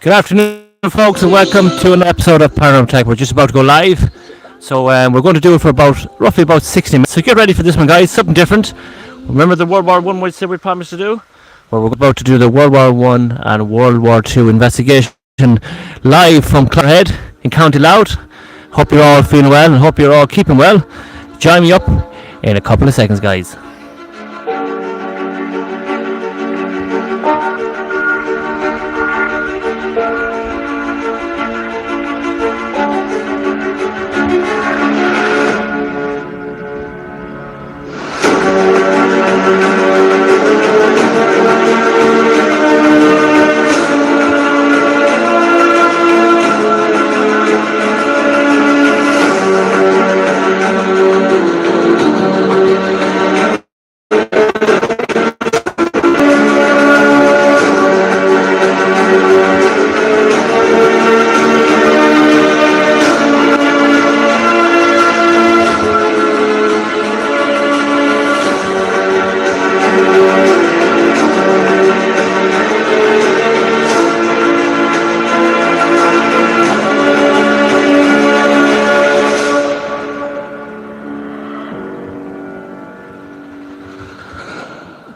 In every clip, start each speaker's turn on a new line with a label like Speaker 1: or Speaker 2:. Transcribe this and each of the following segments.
Speaker 1: Good afternoon, folks, and welcome to an episode of Paranormal Tech. We're just about to go live, so we're going to do it for roughly about 60 minutes. So get ready for this one, guys. Something different. Remember the World War One we said we promised to do? Well, we're about to do the World War One and World War Two investigation live from Clonhead in County Louth. Hope you're all feeling well and hope you're all keeping well. Join me up in a couple of seconds, guys.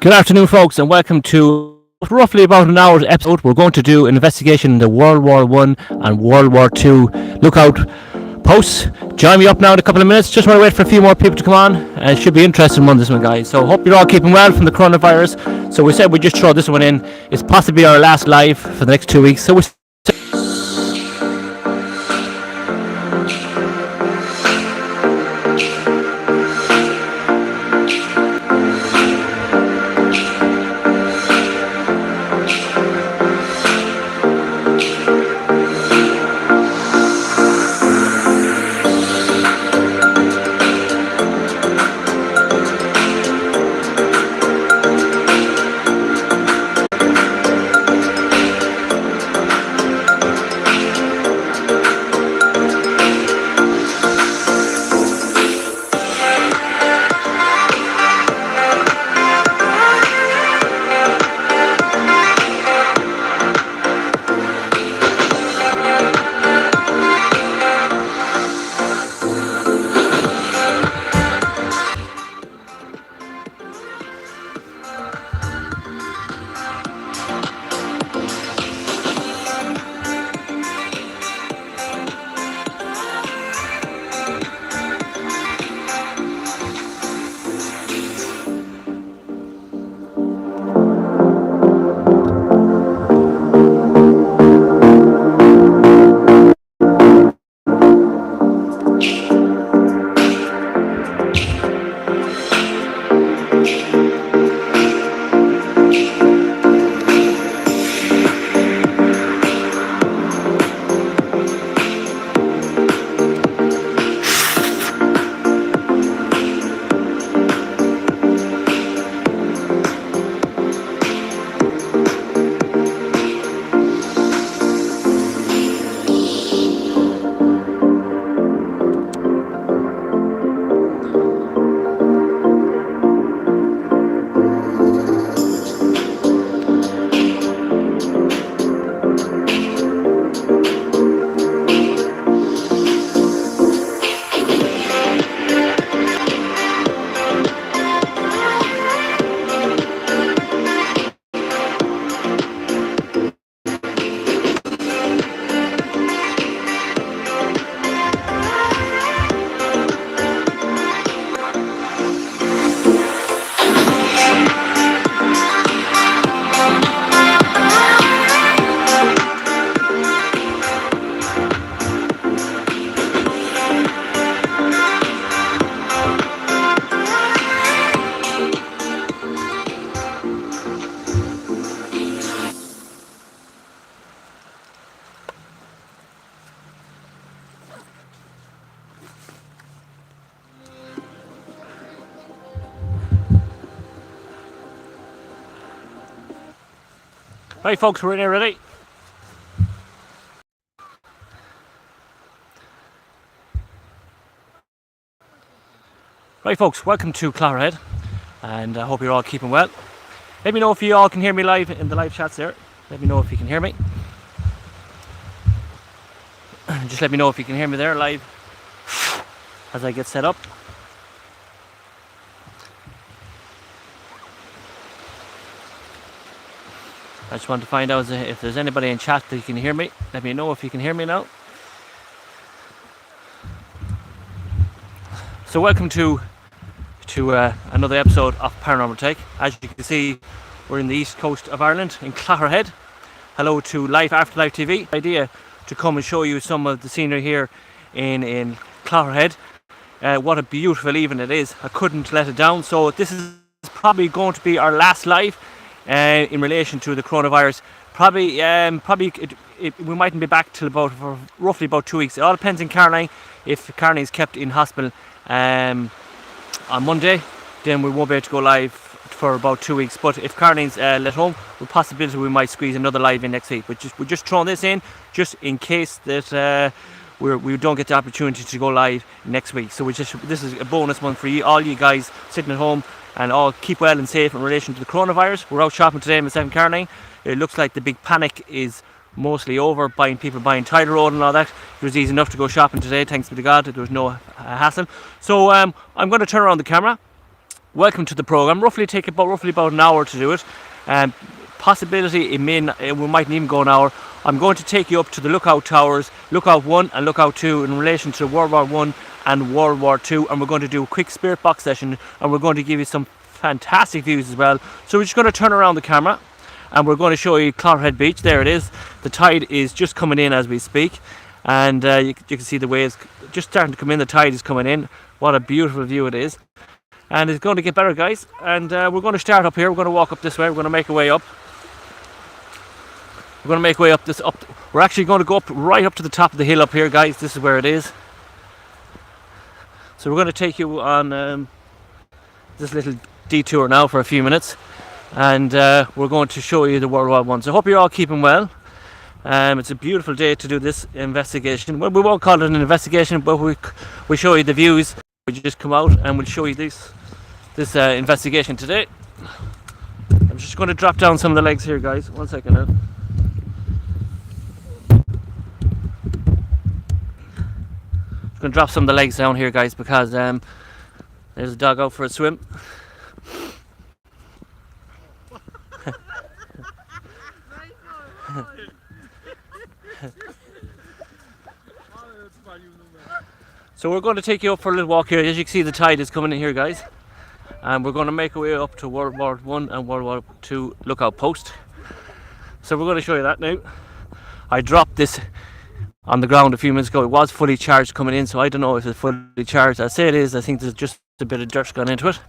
Speaker 1: Good afternoon, folks, and welcome to roughly about an hour's episode. We're going to do an investigation into World War One and World War Two lookout posts. Join me up now in a couple of minutes. Just want to wait for a few more people to come on. It should be interesting one, this one, guys. So hope you're all keeping well from the coronavirus. So we said we'd just throw this one in. It's possibly our last live for the next 2 weeks. So right, folks, we're in here ready. Right, folks, welcome to Clonhead, and I hope you're all keeping well. Let me know if you all can hear me live in the live chats there. Let me know if you can hear me. Just let me know if you can hear me there live as I get set up. I just want to find out if there's anybody in chat that can hear me. Let me know if you can hear me now. So welcome to another episode of Paranormal Take. As you can see, we're in the east coast of Ireland, in Clogherhead. Hello to Life Afterlife TV. Idea to come and show you some of the scenery here in Clogherhead. What a beautiful evening it is. I couldn't let it down. So this is probably going to be our last live in relation to the coronavirus. Probably we mightn't be back till roughly about 2 weeks. It all depends on Caroline. If Caroline is kept in hospital on Monday, then we won't be able to go live for about 2 weeks. But if Caroline's let home, with possibility we might squeeze another live in next week. But we're just throwing this in just in case that we don't get the opportunity to go live next week. So this is a bonus one for you, all you guys sitting at home, and all keep well and safe in relation to the coronavirus. We're out shopping today, myself and Caroline. It looks like the big panic is mostly over, people buying Tyler Road and all that. It was easy enough to go shopping today, thanks be to God. There was no hassle. So I'm going to turn around the camera. Welcome to the program. Roughly about an hour to do it. Possibility we mightn't even go an hour. I'm going to take you up to the lookout towers, Lookout 1 and Lookout 2, in relation to World War 1 and World War 2, and we're going to do a quick spirit box session, and we're going to give you some fantastic views as well. So we're just going to turn around the camera and we're going to show you Clogherhead Beach. There it is. The tide is just coming in as we speak, and you can see the waves just starting to come in. The tide is coming in. What a beautiful view it is, and it's going to get better, guys. And we're going to start up here. We're going to walk up this way. We're going to make our way up. We're going to make our way up this up. We're actually going to go up right up to the top of the hill up here, guys. This is where it is. So we're going to take you on this little detour now for a few minutes, and we're going to show you the World War One. So I hope you're all keeping well. It's a beautiful day to do this investigation. Well, we won't call it an investigation, but we show you the views. We just come out and we'll show you this investigation today. I'm just going to drop down some of the legs here, guys. 1 second now. Going to drop some of the legs down here, guys, because there's a dog out for a swim. So we're going to take you up for a little walk here. As you can see, the tide is coming in here, guys, and we're going to make our way up to World War 1 and World War 2 lookout post. So we're going to show you that now. I dropped this on the ground a few minutes ago. It was fully charged coming in, so I don't know if it's fully charged. I say it is. I think there's just a bit of dirt gone into it.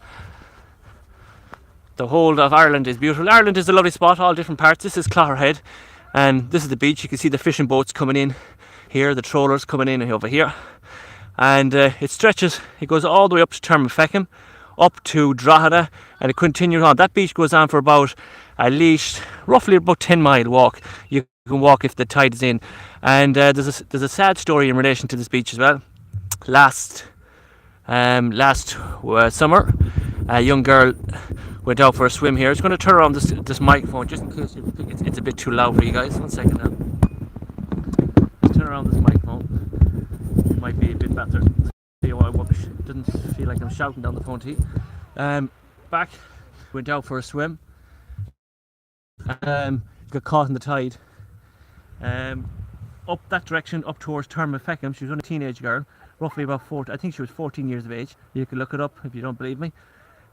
Speaker 1: The whole of Ireland is beautiful. Ireland is a lovely spot, all different parts. This is Clogherhead, and this is the beach. You can see the fishing boats coming in here, the trawlers coming in over here, and it stretches. It goes all the way up to Termafecum, up to Drogheda, and it continues on. That beach goes on for about at least roughly about 10-mile walk. You can walk if the tide is in. And there's a sad story in relation to this beach as well. Last summer, a young girl went out for a swim here. It's going to turn around this microphone just in case it's a bit too loud for you guys. 1 second now. Let's turn around this microphone. It might be a bit better. Didn't feel like I'm shouting down the phone to you. Back, went out for a swim. Got caught in the tide. Up that direction, up towards Termafecum. She was only a teenage girl, roughly about 14. I think she was 14 years of age. You can look it up if you don't believe me.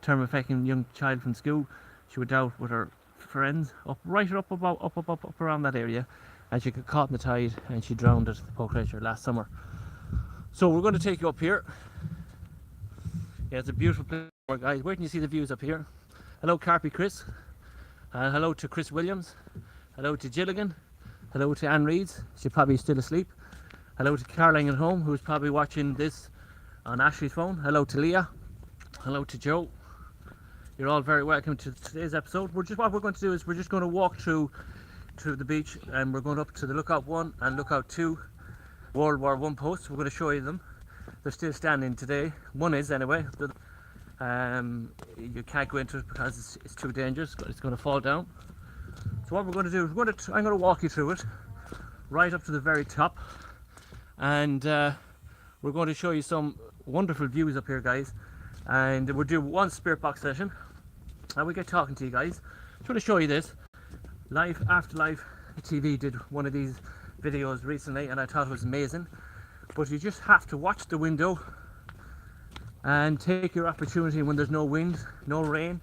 Speaker 1: Termafecum, young child from school. She went out with her friends up around that area, and she got caught in the tide and she drowned at the Pocrature last summer. So we're going to take you up here. Yeah, it's a beautiful place, guys. Where can you see the views up here? Hello, Carpy Chris. Hello to Chris Williams. Hello to Gilligan. Hello to Anne Reeds. She's probably still asleep. Hello to Caroline at home, who's probably watching this on Ashley's phone. Hello to Leah. Hello to Joe. You're all very welcome to today's episode. What we're going to do is we're just going to walk through to the beach, and we're going up to the Lookout 1 and Lookout 2 World War 1 posts. We're going to show you them. They're still standing today. One is anyway. You can't go into it because it's too dangerous. It's going to fall down. So what we're going to do is I'm going to walk you through it right up to the very top, and we're going to show you some wonderful views up here, guys. And we'll do one spirit box session and we get talking to you guys. Just want to show you this. Life After Life TV did one of these videos recently and I thought it was amazing. But you just have to watch the window and take your opportunity when there's no wind, no rain,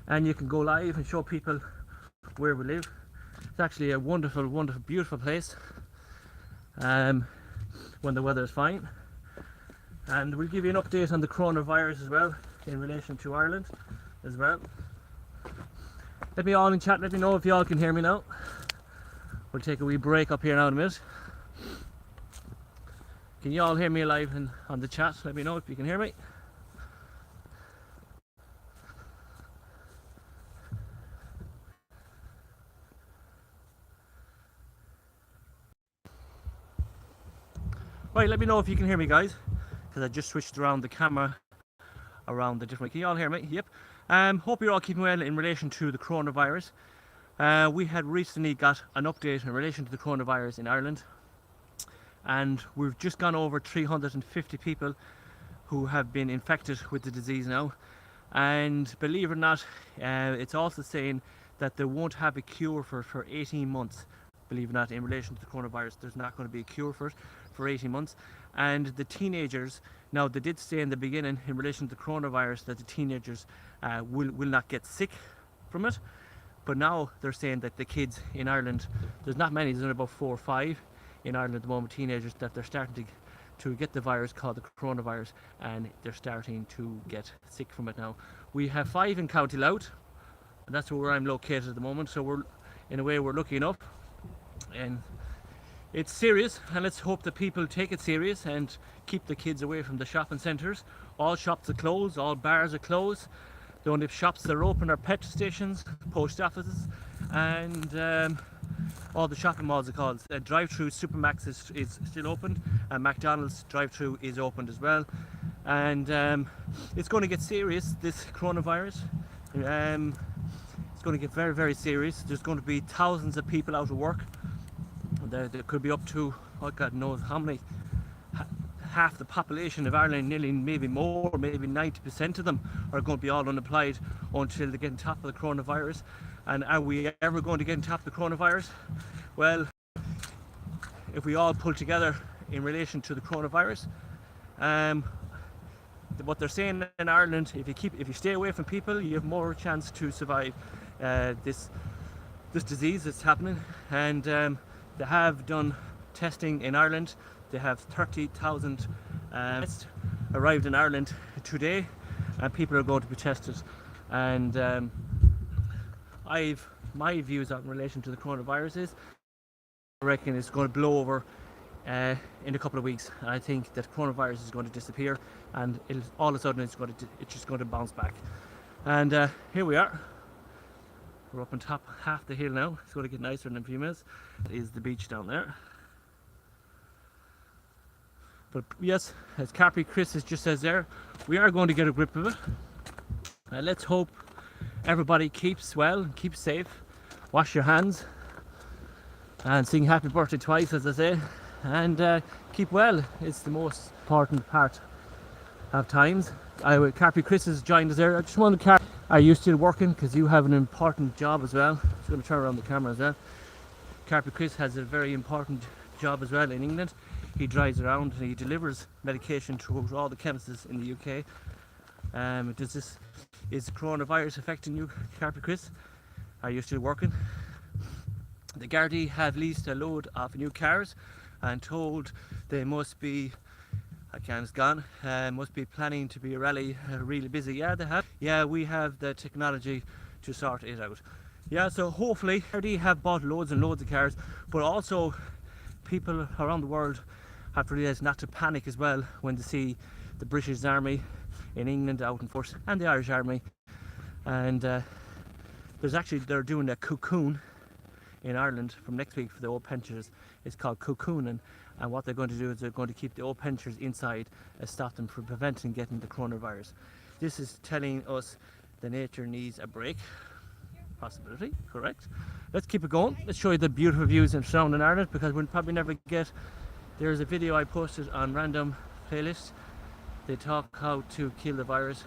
Speaker 1: and you can go live and show people where we live. It's actually a wonderful, wonderful, beautiful place when the weather is fine. And we'll give you an update on the coronavirus as well in relation to Ireland as well. Let me all in chat, let me know if you all can hear me now. We'll take a wee break up here now in a minute. Can you all hear me live and on the chat? Let me know if you can hear me. Right, let me know if you can hear me, guys, because I just switched around the camera around the different. Can you all hear me? Yep. Hope you're all keeping well in relation to the coronavirus. We had recently got an update in relation to the coronavirus in Ireland, and we've just gone over 350 people who have been infected with the disease now. And believe it or not, it's also saying that they won't have a cure for 18 months. Believe it or not, in relation to the coronavirus, there's not going to be a cure for it for 18 months. And the teenagers, now they did say in the beginning in relation to the coronavirus that the teenagers will not get sick from it, but now they're saying that the kids in Ireland, there's not many, there's only about 4 or 5 in Ireland at the moment, teenagers, that they're starting to get the virus called the coronavirus, and they're starting to get sick from it now. We have 5 in County Louth, and that's where I'm located at the moment, so we're, in a way, we're lucky enough. And it's serious, and let's hope that people take it serious and keep the kids away from the shopping centres. All shops are closed, all bars are closed. The only shops that are open are petrol stations, post offices, and all the shopping malls are closed. Drive-through Supermax is still open, and McDonald's drive-through is opened as well. And it's going to get serious, this coronavirus. It's going to get very, very serious. There's going to be thousands of people out of work. There could be up to, oh God knows how many, half the population of Ireland, nearly, maybe more, maybe 90% of them are going to be all unemployed until they get on top of the coronavirus. And are we ever going to get on top of the cronavirus? Well, if we all pull together in relation to the coronavirus, what they're saying in Ireland, if you stay away from people, you have more chance to survive this disease that's happening. And they have done testing in Ireland. They have 30,000 tests arrived in Ireland today, and people are going to be tested. And my views on in relation to the coronavirus is, I reckon it's going to blow over in a couple of weeks. And I think that coronavirus is going to disappear, and all of a sudden it's just going to bounce back. And here we are. We're up on top half the hill now. It's going to get nicer in a few minutes. That is the beach down there. But yes, as Carpy Chris just says there, we are going to get a grip of it. Let's hope everybody keeps well, keeps safe, wash your hands, and sing happy birthday twice, as I say, and keep well. It's the most important part of times. Carpy Chris has joined us there. I just wanted to, are you still working? Because you have an important job as well. I'm just going to turn around the camera as well. Carpy Chris has a very important job as well in England. He drives around and he delivers medication to all the chemists in the UK. Is the coronavirus affecting you, Carpy Chris? Are you still working? The Gardaí have leased a load of new cars and told they must be, it's gone, must be planning to be a rally really busy. Yeah, they have. Yeah, we have the technology to sort it out. Yeah, so hopefully Gardaí have bought loads and loads of cars, but also people around the world have to realise not to panic as well when they see the British Army in England out in force and the Irish Army. And they're doing a cocoon in Ireland from next week for the old pensioners. It's called cocooning, and what they're going to do is they're going to keep the old pensioners inside and stop them from preventing getting the coronavirus. This is telling us the nature needs a break. Possibility, correct. Let's keep it going. Let's show you the beautiful views in surrounding Ireland, because we'll probably never get There's a video I posted on random playlist. They talk how to kill the virus.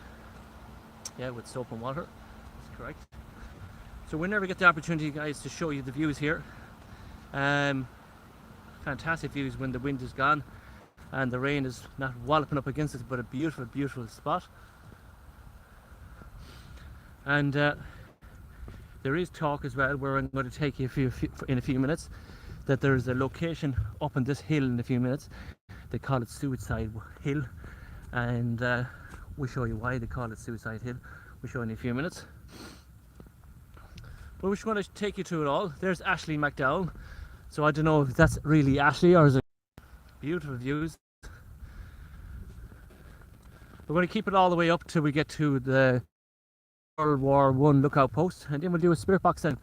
Speaker 1: Yeah, with soap and water. That's correct. So we never get the opportunity, guys, to show you the views here. Fantastic views when the wind is gone and the rain is not walloping up against it, but a beautiful, beautiful spot. And there is talk as well, where I'm going to take you in a few minutes, that there's a location up on this hill in a few minutes. They call it Suicide Hill, and we'll show you why they call it Suicide Hill. We'll show you in a few minutes. But we're just going to take you through it all. There's Ashley McDowell. So I don't know if that's really Ashley or is it beautiful views. We're going to keep it all the way up till we get to the World War I lookout post, and then we'll do a spirit box then,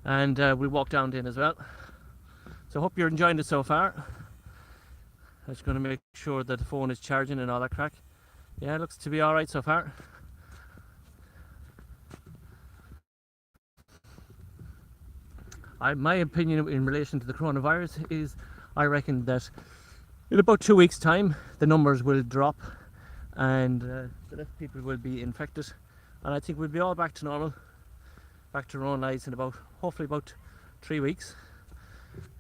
Speaker 1: and we'll walk down then as well. So I hope you're enjoying it so far. I'm just going to make sure that the phone is charging and all that crack. Yeah, it looks to be alright so far. My opinion in relation to the coronavirus is, I reckon that in about 2 weeks' time the numbers will drop and the less people will be infected, and I think we'll be all back to normal, back to our own lives in hopefully about 3 weeks.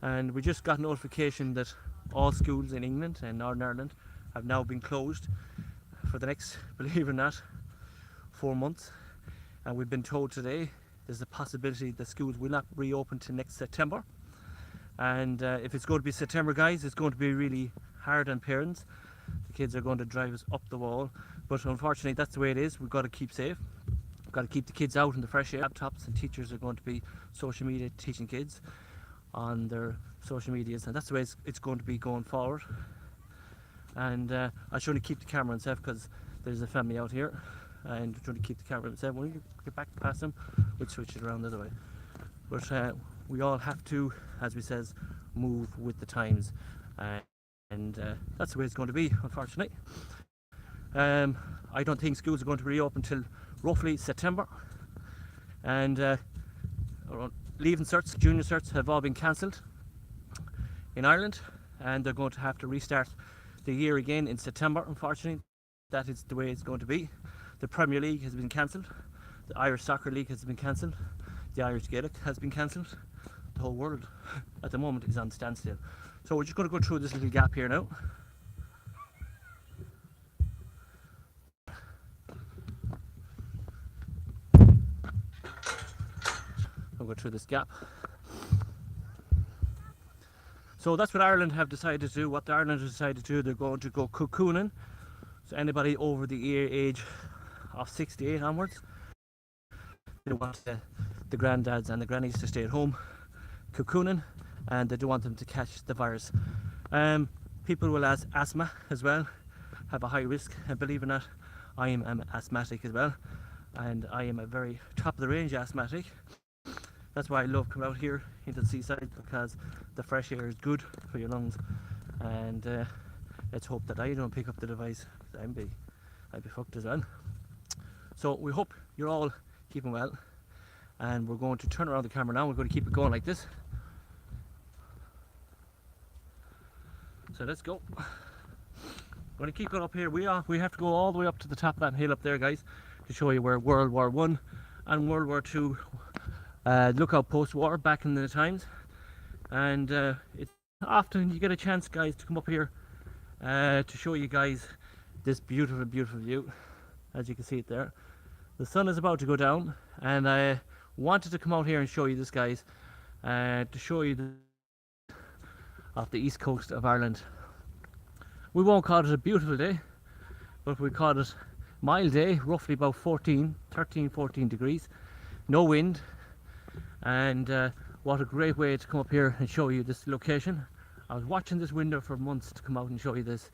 Speaker 1: And we just got notification that all schools in England and Northern Ireland have now been closed for the next, believe it or not, 4 months. And we've been told today there's a possibility that schools will not reopen till next September. And if it's going to be September, guys, it's going to be really hard on parents. The kids are going to drive us up the wall. But unfortunately, that's the way it is. We've got to keep safe. We've got to keep the kids out in the fresh air. Laptops, and teachers are going to be social media teaching kids on their social medias. And that's the way it's going to be going forward. And I should only keep the camera on set because there's a family out here. And trying to keep the camera and when you get back past them, we'll switch it around the other way. But we all have to, as we says, move with the times, and that's the way it's going to be, unfortunately. I don't think schools are going to reopen till roughly September, and leaving certs, junior certs have all been cancelled in Ireland, and they're going to have to restart the year again in September, unfortunately. That is the way it's going to be. The Premier League has been cancelled, the Irish Soccer League has been cancelled, the Irish Gaelic has been cancelled. The whole world at the moment is on standstill. So we're just going to go through this little gap here now. I'll go through this gap. So that's what Ireland have decided to do. What the Ireland have decided to do, they're going to go cocooning. So anybody over the age of 68 onwards, they want the granddads and the grannies to stay at home cocooning, and they don't want them to catch the virus. People will have asthma as well, have a high risk, and believe it or not, I am asthmatic as well, and I am a very top of the range asthmatic. That's why I love coming out here into the seaside, because the fresh air is good for your lungs, and let's hope that I don't pick up the device, because I'd be fucked as well. So we hope you're all keeping well, and we're going to turn around the camera now. We're going to keep it going like this. So let's go. We're going to keep it up here. We have to go all the way up to the top of that hill up there, guys, to show you where World War I and World War II lookout posts were back in the times. And it's often you get a chance, guys, to come up here to show you guys this beautiful, beautiful view. As you can see it there, the sun is about to go down, and I wanted to come out here and show you this, guys, to show you off the east coast of Ireland. We won't call it a beautiful day, but we call it mild day, roughly about 13, 14 degrees, no wind, and what a great way to come up here and show you this location. I was watching this window for months to come out and show you this.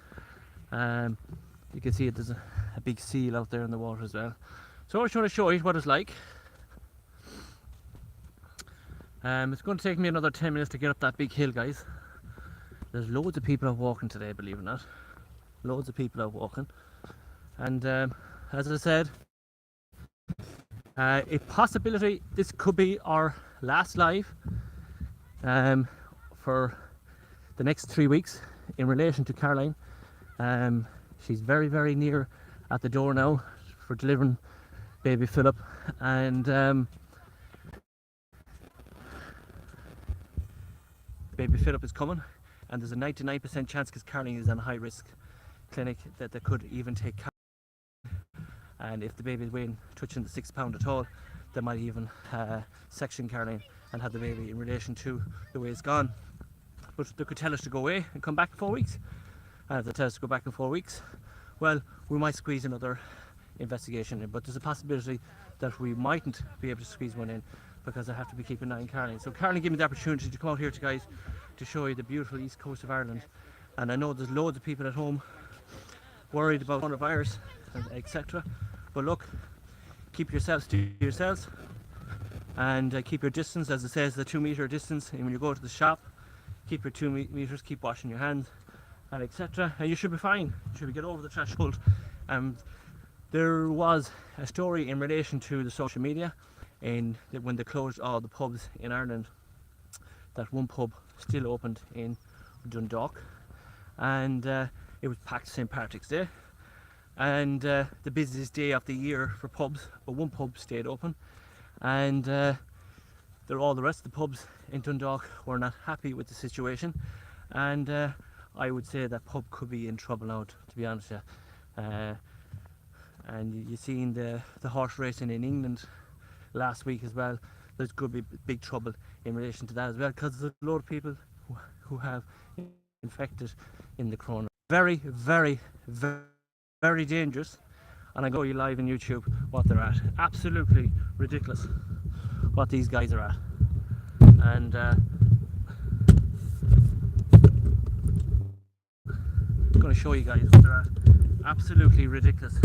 Speaker 1: You can see it, there's a big seal out there in the water as well. So I was trying to show you what it's like. It's going to take me another 10 minutes to get up that big hill, guys. There's loads of people out walking today, believe it or not. Loads of people out walking. And as I said, a possibility this could be our last live for the next 3 weeks in relation to Caroline. She's very, very near at the door now for delivering baby Philip, and baby Philip is coming, and there's a 99% chance, because Caroline is on a high risk clinic, that they could even take Caroline, and if the baby is weighing touching the 6 pound at all, they might even section Caroline and have the baby in relation to the way it's gone. But they could tell us to go away and come back in 4 weeks, and if they tell us to go back in 4 weeks, well, we might squeeze another investigation in, but there's a possibility that we mightn't be able to squeeze one in, because I have to be keeping an eye on Caroline. So Caroline gave me the opportunity to come out here to guys to show you the beautiful east coast of Ireland, and I know there's loads of people at home worried about coronavirus and etc. But look, keep yourselves to yourselves, and keep your distance, as it says, the 2 meter distance. And when you go to the shop, keep your 2 meters, keep washing your hands, and etc. And you should be fine. You should get over the threshold. There was a story in relation to the social media, when they closed all the pubs in Ireland, that one pub still opened in Dundalk, and it was packed St. Patrick's Day, and the busiest day of the year for pubs, but one pub stayed open, and all the rest of the pubs in Dundalk were not happy with the situation, and I would say that pub could be in trouble now, to be honest with you. And you've seen the horse racing in England last week as well. There's could be big trouble in relation to that as well, because there's a lot of people who have infected in the corona. Very, very, very, very dangerous. And I go you live on YouTube what they're at. Absolutely ridiculous what these guys are at. And I'm going to show you guys what they're at. Absolutely ridiculous.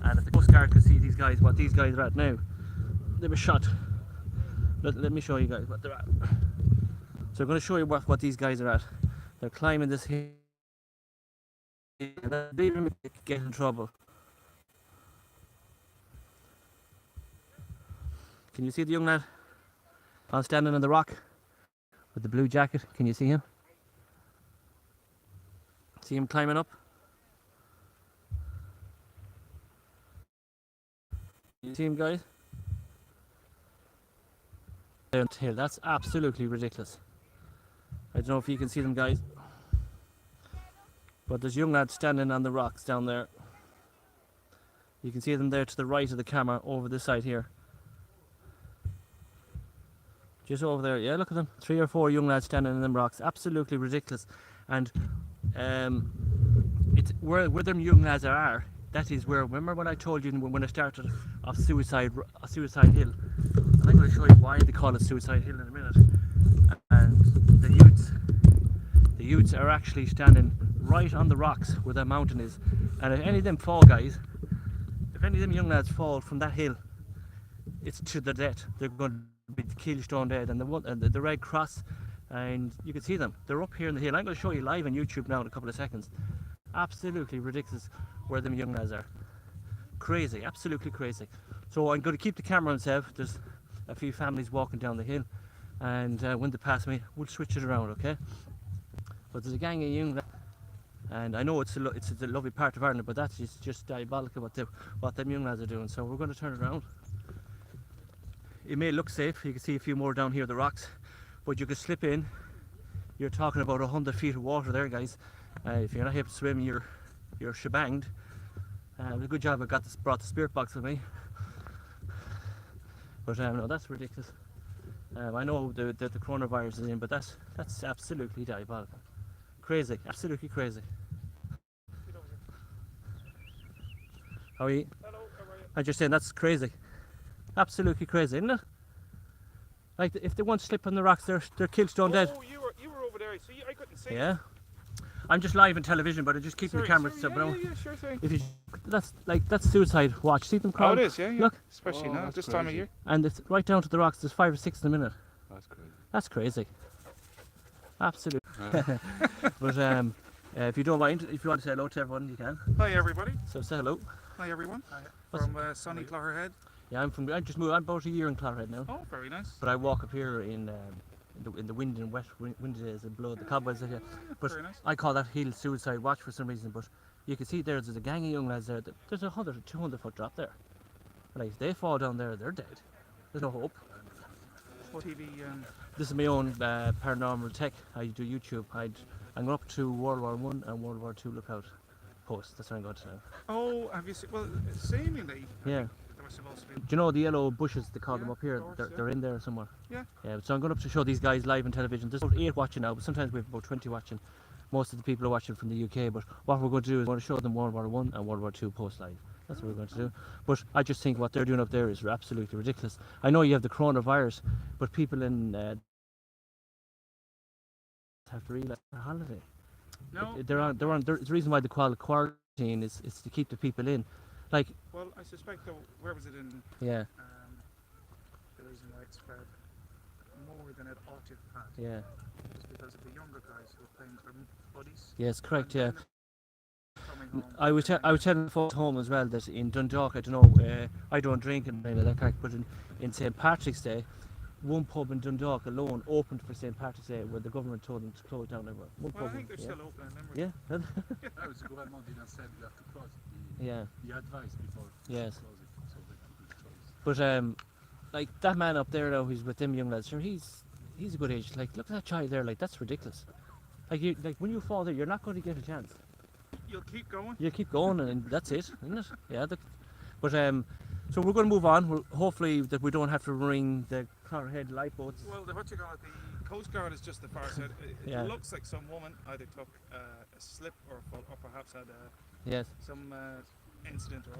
Speaker 1: And if the Coast Guard could see these guys, what these guys are at now, they were shot. Let me show you guys what they're at. So I'm going to show you what these guys are at. They're climbing this hill. They even get in trouble. Can you see the young lad standing on the rock with the blue jacket? Can you see him? See him climbing up? You see him, guys? That's absolutely ridiculous. I don't know if you can see them, guys, but there's young lads standing on the rocks down there. You can see them there to the right of the camera, over this side here. Just over there, yeah, look at them. 3 or 4 young lads standing on them rocks. Absolutely ridiculous. And it's where them young lads are. That is where, remember when I told you when I started off Suicide Hill, and I'm going to show you why they call it Suicide Hill in a minute. And the youths are actually standing right on the rocks where that mountain is. And if any of them fall, guys, if any of them young lads fall from that hill, it's to the death. They're going to be killed stone dead. And the Red Cross, and you can see them. They're up here in the hill. I'm going to show you live on YouTube now in a couple of seconds. Absolutely ridiculous where them young lads are. Crazy, absolutely crazy. So I'm going to keep the camera on myself. There's a few families walking down the hill, and when they pass me, we'll switch it around, okay? But there's a gang of young lads, and I know it's a lovely part of Ireland, but that's just diabolical what them young lads are doing. So we're going to turn it around. It may look safe. You can see a few more down here, the rocks, but you could slip in. You're talking about 100 feet of water there, guys. If you're not able to swim, you're shebanged. It was a good job I brought the spirit box with me. But no, that's ridiculous. I know that the coronavirus is in, but that's absolutely diabolical. Crazy, absolutely crazy. How are you?
Speaker 2: Hello, how are you?
Speaker 1: I'm just saying, that's crazy. Absolutely crazy, isn't it? Like, if they want to slip on the rocks, they're killed stone dead.
Speaker 2: Oh, you were over there, so I couldn't see.
Speaker 1: Yeah. I'm just live on television, but I just keep the camera.
Speaker 2: Sure thing.
Speaker 1: If you, that's suicide watch. See them crawl?
Speaker 2: Oh, it is, yeah.
Speaker 1: Look.
Speaker 2: Especially now, this
Speaker 1: crazy.
Speaker 2: time of year.
Speaker 1: And it's right down to the rocks. There's 5 or 6 in a minute.
Speaker 2: That's crazy.
Speaker 1: That's crazy. Absolutely. But if you don't mind, if you want to say hello to everyone, you can.
Speaker 2: Hi everybody.
Speaker 1: So say hello.
Speaker 2: Hi everyone. From sunny Clogherhead.
Speaker 1: Yeah, I just moved. I'm about a year in Clogherhead now.
Speaker 2: Oh, very nice.
Speaker 1: But I walk up here in in the wind and wet windy days and blow the cobwebs. But
Speaker 2: Very nice.
Speaker 1: I call that hill suicide watch for some reason. But you can see there's a gang of young lads there. There's 100 or 200 foot drop there. Like they fall down there, they're dead. There's no hope.
Speaker 2: What TV?
Speaker 1: This is my own paranormal tech. I do YouTube. I'm up to World War One and World War Two lookout posts. That's what I'm going to now.
Speaker 2: Oh, have you seen? Well, seemingly.
Speaker 1: Yeah.
Speaker 2: There was supposed to be.
Speaker 1: Do you know the yellow bushes, they call them
Speaker 2: Yeah,
Speaker 1: up here?
Speaker 2: of course,
Speaker 1: They're
Speaker 2: yeah.
Speaker 1: in there somewhere.
Speaker 2: Yeah.
Speaker 1: Yeah, so I'm going up to show these guys live on television. There's about 8 watching now, but sometimes we have about 20 watching. Most of the people are watching from the UK, but what we're going to do is we're going to show them World War One and World War Two post live. That's what we're going to do. But I just think what they're doing up there is absolutely ridiculous. I know you have the coronavirus, but people in have to realise they're on holiday.
Speaker 2: No.
Speaker 1: There's the reason why they call it quarantine is to keep the people in. Like,
Speaker 2: Well, I suspect though. Where was it in?
Speaker 1: yeah,
Speaker 2: The reason why it's spread more than it ought to have
Speaker 1: yeah,
Speaker 2: is because of the younger guys who are playing with their buddies.
Speaker 1: yes, correct, yeah.
Speaker 2: And then coming home.
Speaker 1: I was telling folks at home as well that in Dundalk, I don't know, I don't drink and any of that kind, but in St Patrick's Day, one pub in Dundalk alone opened for St Patrick's Day, where the government told them to close down everywhere. One
Speaker 2: Well, I
Speaker 1: pub,
Speaker 2: think they're
Speaker 1: yeah.
Speaker 2: still open in Limerick.
Speaker 1: Yeah,
Speaker 3: That was the government didn't said you have to close it.
Speaker 1: yeah,
Speaker 3: The advice before
Speaker 1: yes.
Speaker 3: close it, so they can be closed.
Speaker 1: But like that man up there now, who's with them young lads, sure, he's a good age. Like, look at that child there. Like, that's ridiculous. Like when you fall there, you're not going to get a chance.
Speaker 2: You'll keep going.
Speaker 1: You keep going, and that's it, isn't it? Yeah. But so we're going to move on. Hopefully that we don't have to ring the Clonhead lifeboats.
Speaker 2: Well, what you call it, the Coast Guard is just the far side. It
Speaker 1: Yeah.
Speaker 2: looks like some woman either took a slip or perhaps had
Speaker 1: Yes.
Speaker 2: some incident or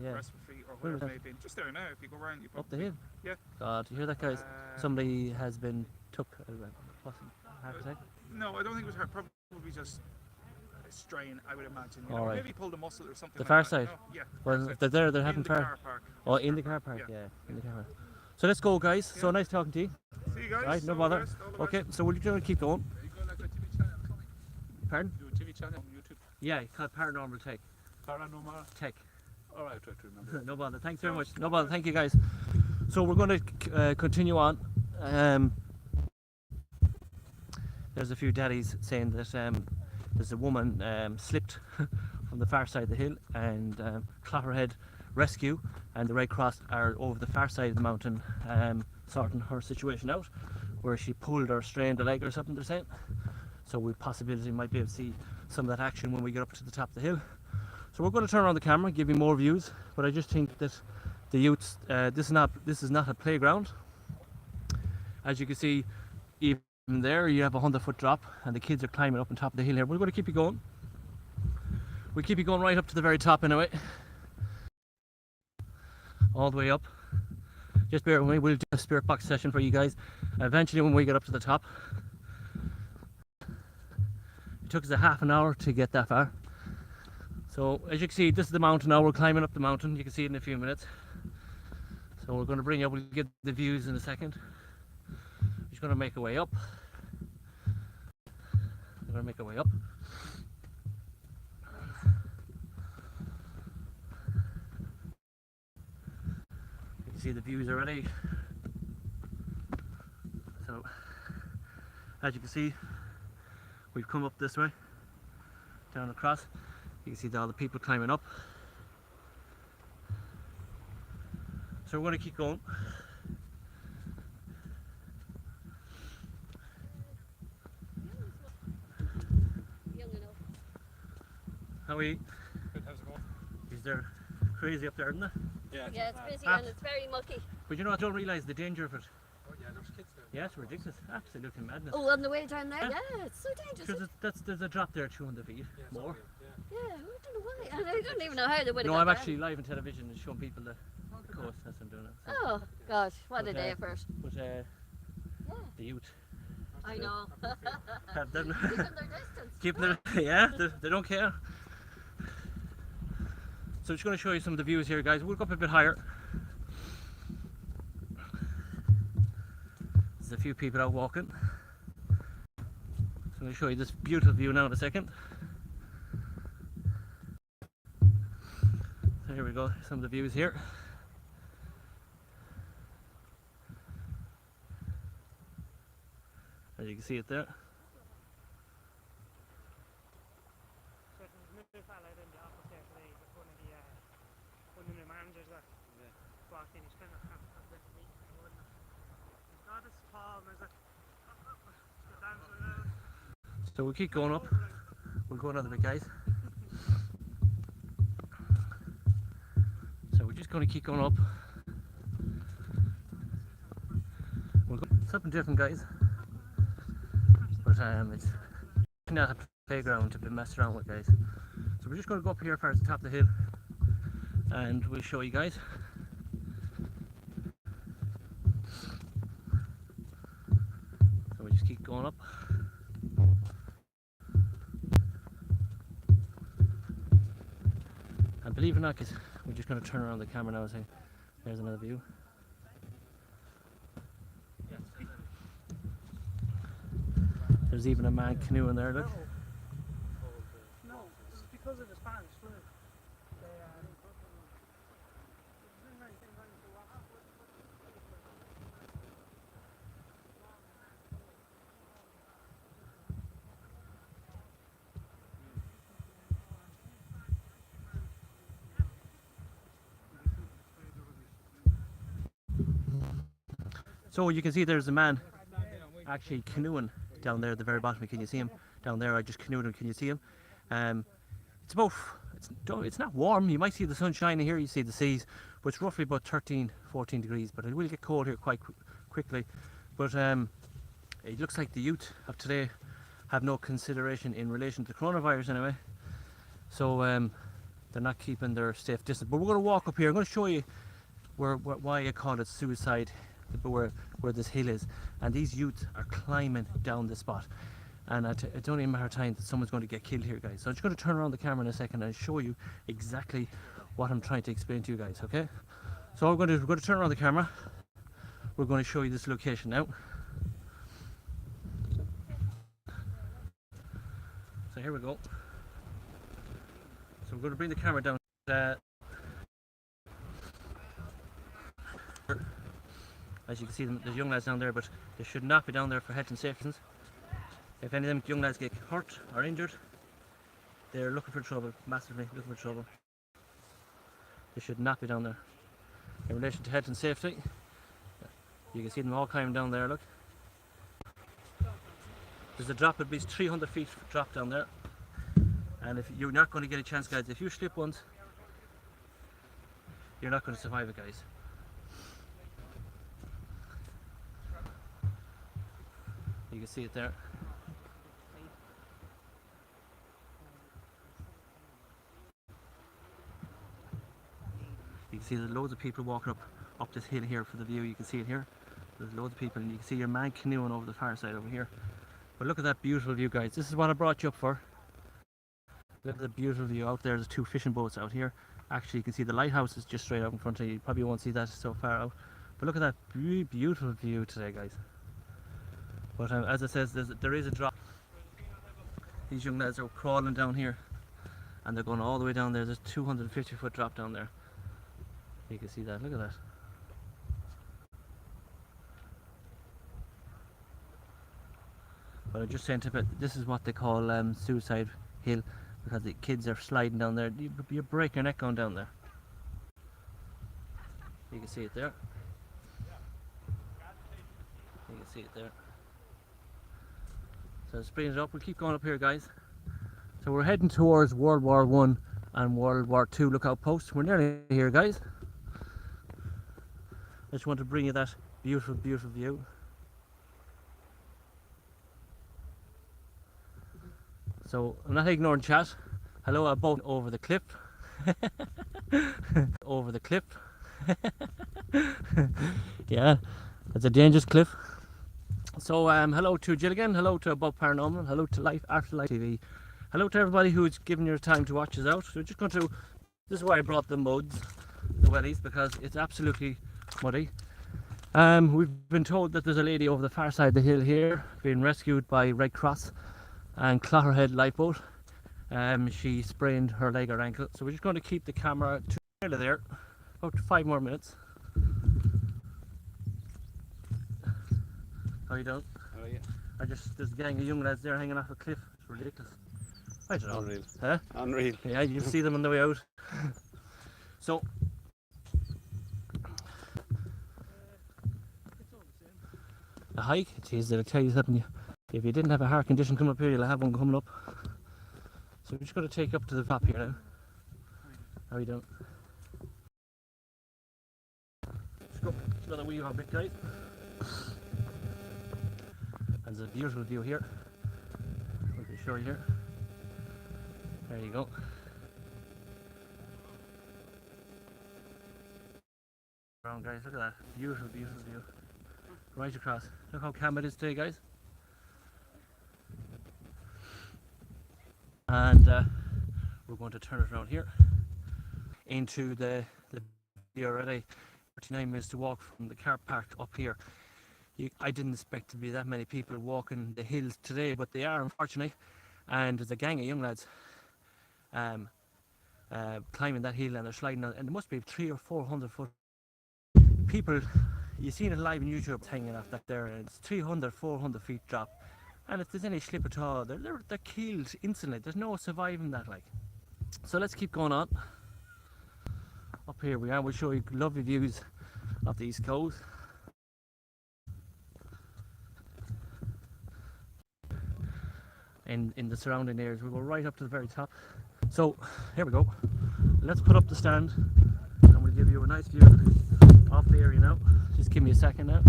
Speaker 1: Yeah.
Speaker 2: respiratory or
Speaker 1: Where
Speaker 2: whatever
Speaker 1: was
Speaker 2: it may be. Just there now, if you go around, you
Speaker 1: Up the
Speaker 2: probably
Speaker 1: hill.
Speaker 2: Yeah.
Speaker 1: God, you hear that, guys? Somebody has been took heart attack.
Speaker 2: No, I don't think it was her. Probably just a strain, I would imagine.
Speaker 1: All right.
Speaker 2: Maybe pulled a muscle or something.
Speaker 1: The
Speaker 2: like
Speaker 1: far
Speaker 2: that,
Speaker 1: side?
Speaker 2: Yeah.
Speaker 1: Well,
Speaker 2: far side.
Speaker 1: they're there. They're
Speaker 2: In
Speaker 1: having
Speaker 2: the
Speaker 1: car.
Speaker 2: car park.
Speaker 1: Oh, in the car park.
Speaker 2: Yeah.
Speaker 1: Yeah, in the car park. So let's go, guys. So
Speaker 2: Yeah.
Speaker 1: nice talking to you.
Speaker 2: See you guys.
Speaker 1: Right, no
Speaker 2: all the
Speaker 1: bother.
Speaker 2: best, all the
Speaker 1: Okay,
Speaker 2: best.
Speaker 1: so we're going to keep going.
Speaker 3: You go like a TV channel coming?
Speaker 1: Pardon?
Speaker 3: Do a TV channel on YouTube?
Speaker 1: Yeah, called Paranormal Tech.
Speaker 3: Paranormal?
Speaker 1: Tech.
Speaker 3: Alright, I try to remember.
Speaker 1: No bother. Thanks very much. No bother. Thank you, guys. So we're going to continue on. There's a few daddies saying that there's a woman slipped from the far side of the hill, and Clonhead Rescue and the Red Cross are over the far side of the mountain sorting her situation out, where she pulled or strained a leg or something, they're saying. So we possibility might be able to see some of that action when we get up to the top of the hill. So we're going to turn around the camera, give you more views, but I just think that the youths, this is not a playground. As you can see, even there you have a 100-foot drop, and the kids are climbing up on top of the hill here. We're going to keep you going. We'll keep you going right up to the very top anyway. All the way up. Just bear with me, we'll do a spirit box session for you guys. Eventually when we get up to the top. It took us a half an hour to get that far. So as you can see, this is the mountain now. We're climbing up the mountain. You can see it in a few minutes. So we're going to bring you up. We'll get the views in a second. Just going to make our way up. We're going to make our way up. You can see the views already. So as you can see, we've come up this way, down across. You can see all the people climbing up. So we're going to keep going.
Speaker 4: Young enough.
Speaker 1: How are you?
Speaker 2: Good, how's it going?
Speaker 1: Is there crazy up there, isn't there?
Speaker 4: Yeah, it's busy
Speaker 1: Ah.
Speaker 4: and it's very mucky.
Speaker 1: But you know, I don't realise the danger of it.
Speaker 3: Oh yeah, there's kids there.
Speaker 1: Yeah, it's ridiculous. Absolutely madness.
Speaker 4: Oh, on the way down there?
Speaker 1: Huh?
Speaker 4: Yeah, it's so dangerous.
Speaker 1: Because there's a drop there 200 feet more.
Speaker 4: Yeah, I don't know why. And I don't even know how they would have
Speaker 1: No,
Speaker 4: got
Speaker 1: I'm
Speaker 4: there.
Speaker 1: actually live on television and showing people the coast. That's what I'm doing it. So.
Speaker 4: Oh, gosh, what a
Speaker 1: But,
Speaker 4: day for it.
Speaker 1: But
Speaker 4: Yeah,
Speaker 1: the youth,
Speaker 4: I know.
Speaker 1: have them
Speaker 4: Keeping their distance.
Speaker 1: keeping their, yeah, they don't care. So I'm just going to show you some of the views here, guys. We'll go up a bit higher. There's a few people out walking. So I'm going to show you this beautiful view now in a second. So here we go, some of the views here. As you can see it there.
Speaker 2: So there's another fella in the office there today, but one of the managers that walked in, he's kind of half a bit of meat and whatnot. He's got his palm, is it? Go down to the road.
Speaker 1: So we'll keep going up. We'll go another bit, guys. So we're just going to keep going up. We'll go something different, guys. But it's not a playground to be messed around with, guys. So we're just going to go up here as far as the top of the hill, and we'll show you guys. So we just keep going up. And believe it or not, guys, we're just going to turn around the camera now and say, there's another view. There's even a man canoeing there, look.
Speaker 2: No, it's because of the Spanish flu.
Speaker 1: So you can see there's a man actually canoeing down there at the very bottom. Can you see him? Down there, I just canoed him. Can you see him? It's not warm. You might see the sun shining here, you see the seas, but it's roughly about 13, 14 degrees. But it will get cold here quite quickly. But it looks like the youth of today have no consideration in relation to the coronavirus anyway. So they're not keeping their safe distance. But we're going to walk up here. I'm going to show you why I call it suicide, where this hill is. And these youths are climbing down this spot. And it's only a matter of time that someone's going to get killed here, guys. So I'm just going to turn around the camera in a second and show you exactly what I'm trying to explain to you guys, okay? So we're going to turn around the camera. We're going to show you this location now. So here we go. So we're going to bring the camera down. As you can see, there's young lads down there, but they should not be down there for health and safety. If any of them young lads get hurt or injured, they're looking for trouble, massively looking for trouble. They should not be down there. In relation to health and safety, you can see them all climbing down there, look. There's a drop, at least 300 feet drop down there. And if you're not going to get a chance, guys, if you slip once, you're not going to survive it, guys. You can see it there. You can see there's loads of people walking up this hill here for the view. You can see it here. There's loads of people, and you can see your man canoeing over the far side over here. But look at that beautiful view, guys. This is what I brought you up for. Look at the beautiful view out there. There's two fishing boats out here. Actually, you can see the lighthouse is just straight out in front of you. You probably won't see that so far out. But look at that beautiful view today, guys. But as I said, there is a drop. These young lads are crawling down here, and they're going all the way down there. There's a 250-foot drop down there. You can see that. Look at that. But I'm just saying to you, this is what they call Suicide Hill, because the kids are sliding down there. You break your neck going down there. You can see it there. You can see it there. So let's bring it up. We'll keep going up here, guys. So we're heading towards World War I and World War II lookout posts. We're nearly here, guys. I just want to bring you that beautiful, beautiful view. So I'm not ignoring chat. Hello, a boat over the cliff. Over the cliff. Yeah, it's a dangerous cliff. So hello to Gilligan, hello to Above Paranormal, hello to Life After Life TV, hello to everybody who's given your time to watch us out. So we're just going to, this is why I brought the muds, the wellies, because it's absolutely muddy. We've been told that there's a lady over the far side of the hill here being rescued by Red Cross and Clotterhead lifeboat. She sprained her leg or ankle, so we're just going to keep the camera to nearly there, about 5 more minutes. How are you doing?
Speaker 3: Oh yeah.
Speaker 1: there's a gang of young lads there hanging off a cliff. It's ridiculous. I don't know.
Speaker 3: Unreal.
Speaker 1: Huh?
Speaker 3: Unreal.
Speaker 1: Yeah, you'll see them on the way out. So, a hike, geez, they'll tell you something. If you didn't have a heart condition coming up here, you'll have one coming up. So we're just going to take you up to the top here now. How are you doing? Let's go another wee on bit, guys. And there's a beautiful view here. Let me show you here. There you go. Around, guys, look at that. Beautiful, beautiful view. Right across. Look how calm it is today, guys. And we're going to turn it around here into the already 39 minutes to walk from the car park up here. I didn't expect to be that many people walking the hills today, but they are, unfortunately. And there's a gang of young lads climbing that hill, and they're sliding on, and there must be 300 or 400 foot people. You've seen it live on YouTube, it's hanging off that there, and it's 300, 400 feet drop. And if there's any slip at all, they're killed instantly. There's no surviving that, like. So let's keep going on. Up here we are. We'll show you lovely views of the East Coast. In the surrounding areas. We'll go right up to the very top. So here we go. Let's put up the stand and we'll give you a nice view of the area now. Just give me a second now.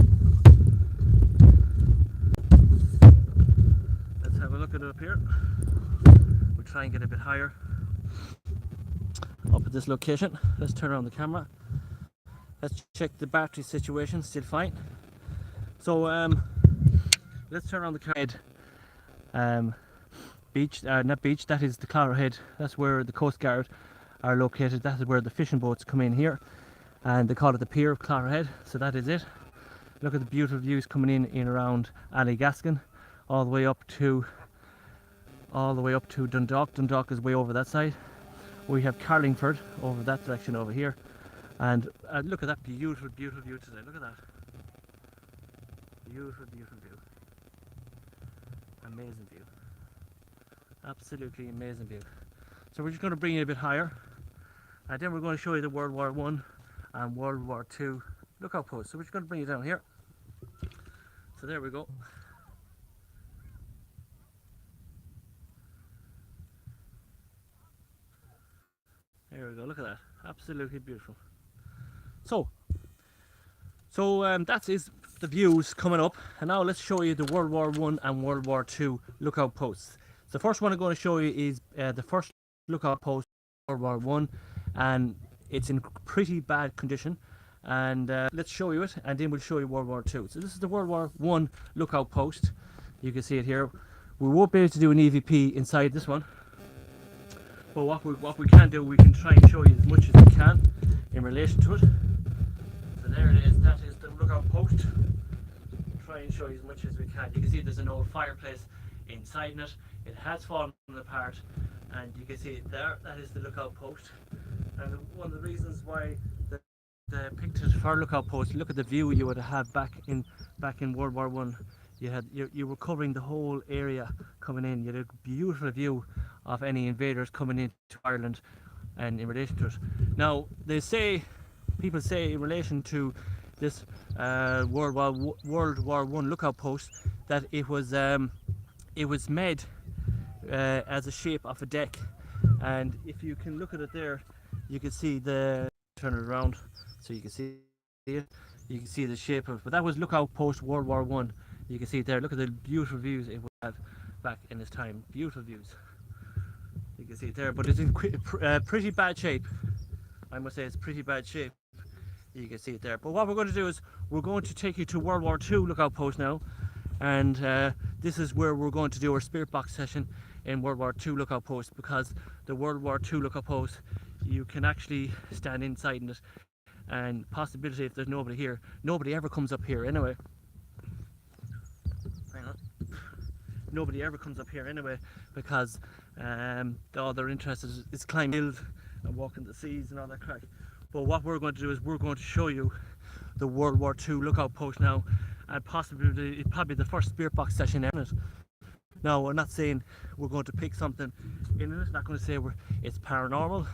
Speaker 1: Let's have a look at it up here. We'll try and get a bit higher up at this location. Let's turn around the camera. Let's check the battery situation, still fine. So let's turn around the camera. Beach, not beach, that is the Clara Head. That's where the Coast Guard are located. That is where the fishing boats come in here, and they call it the pier of Clara Head. So that is it. Look at the beautiful views coming in around Alligaskin, all the way up to Dundalk. Dundalk is way over that side. We have Carlingford over that direction over here, and look at that beautiful, beautiful view today. Look at that, beautiful, beautiful view. Amazing view. Absolutely amazing view. So we're just going to bring it a bit higher, and then we're going to show you the World War I and World War II lookout posts. So we're just going to bring it down here. So there we go. There we go. Look at that. Absolutely beautiful. So that is the views coming up, and now let's show you the World War I and World War II lookout posts. The first one I'm going to show you is the first lookout post, World War I, and it's in pretty bad condition. And let's show you it, and then we'll show you World War II. So this is the World War I lookout post. You can see it here. We won't be able to do an EVP inside this one, but what we can do, we can try and show you as much as we can in relation to it. So there it is. That is the lookout post. Try and show you as much as we can. You can see there's an old fireplace inside it. It has fallen apart, and you can see it there. That is the lookout post. And one of the reasons why the pictures for lookout post, look at the view you would have back in World War I. You were covering the whole area coming in. You had a beautiful view of any invaders coming into Ireland, and in relation to it. Now people say in relation to this World War I lookout post that it was made as a shape of a deck, and if you can look at it there, you can see turn it around so you can see it. You can see the shape of it, but that was lookout post World War I. You can see it there. Look at the beautiful views it would have back in its time. Beautiful views. You can see it there, but it's in pretty bad shape. I must say it's pretty bad shape. You can see it there. But what we're going to do is we're going to take you to World War II lookout post now, and this is where we're going to do our spirit box session in World War II lookout post, because the World War II lookout post, you can actually stand inside in it, and possibility if there's nobody here, nobody ever comes up here anyway. Hang on. Nobody ever comes up here anyway, because all they're interested is climbing hills and walking the seas and all that crack. But what we're going to do is we're going to show you the World War II lookout post now, and possibly probably the first spirit box session ever. Now, we're not saying we're going to pick something in it. Not going to say it's paranormal.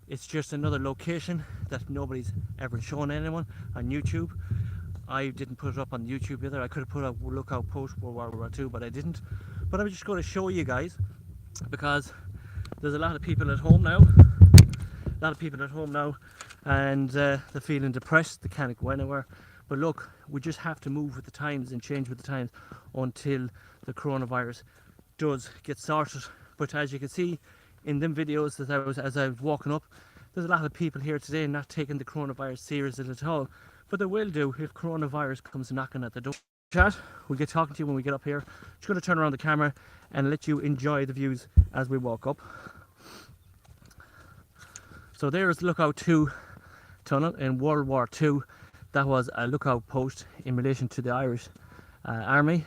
Speaker 1: It's just another location that nobody's ever shown anyone on YouTube. I didn't put it up on YouTube either. I could have put up lookout post World War II, but I didn't. But I'm just going to show you guys because there's a lot of people at home now. A lot of people at home now, and they're feeling depressed. They can't go anywhere. But look, we just have to move with the times and change with the times until the coronavirus does get sorted. But as you can see in them videos that as I was walking up, there's a lot of people here today not taking the coronavirus seriously at all. But they will do if coronavirus comes knocking at the door. Chat, we'll get talking to you when we get up here. Just going to turn around the camera and let you enjoy the views as we walk up. So there's Lookout 2 tunnel in World War II. That was a lookout post in relation to the Irish army,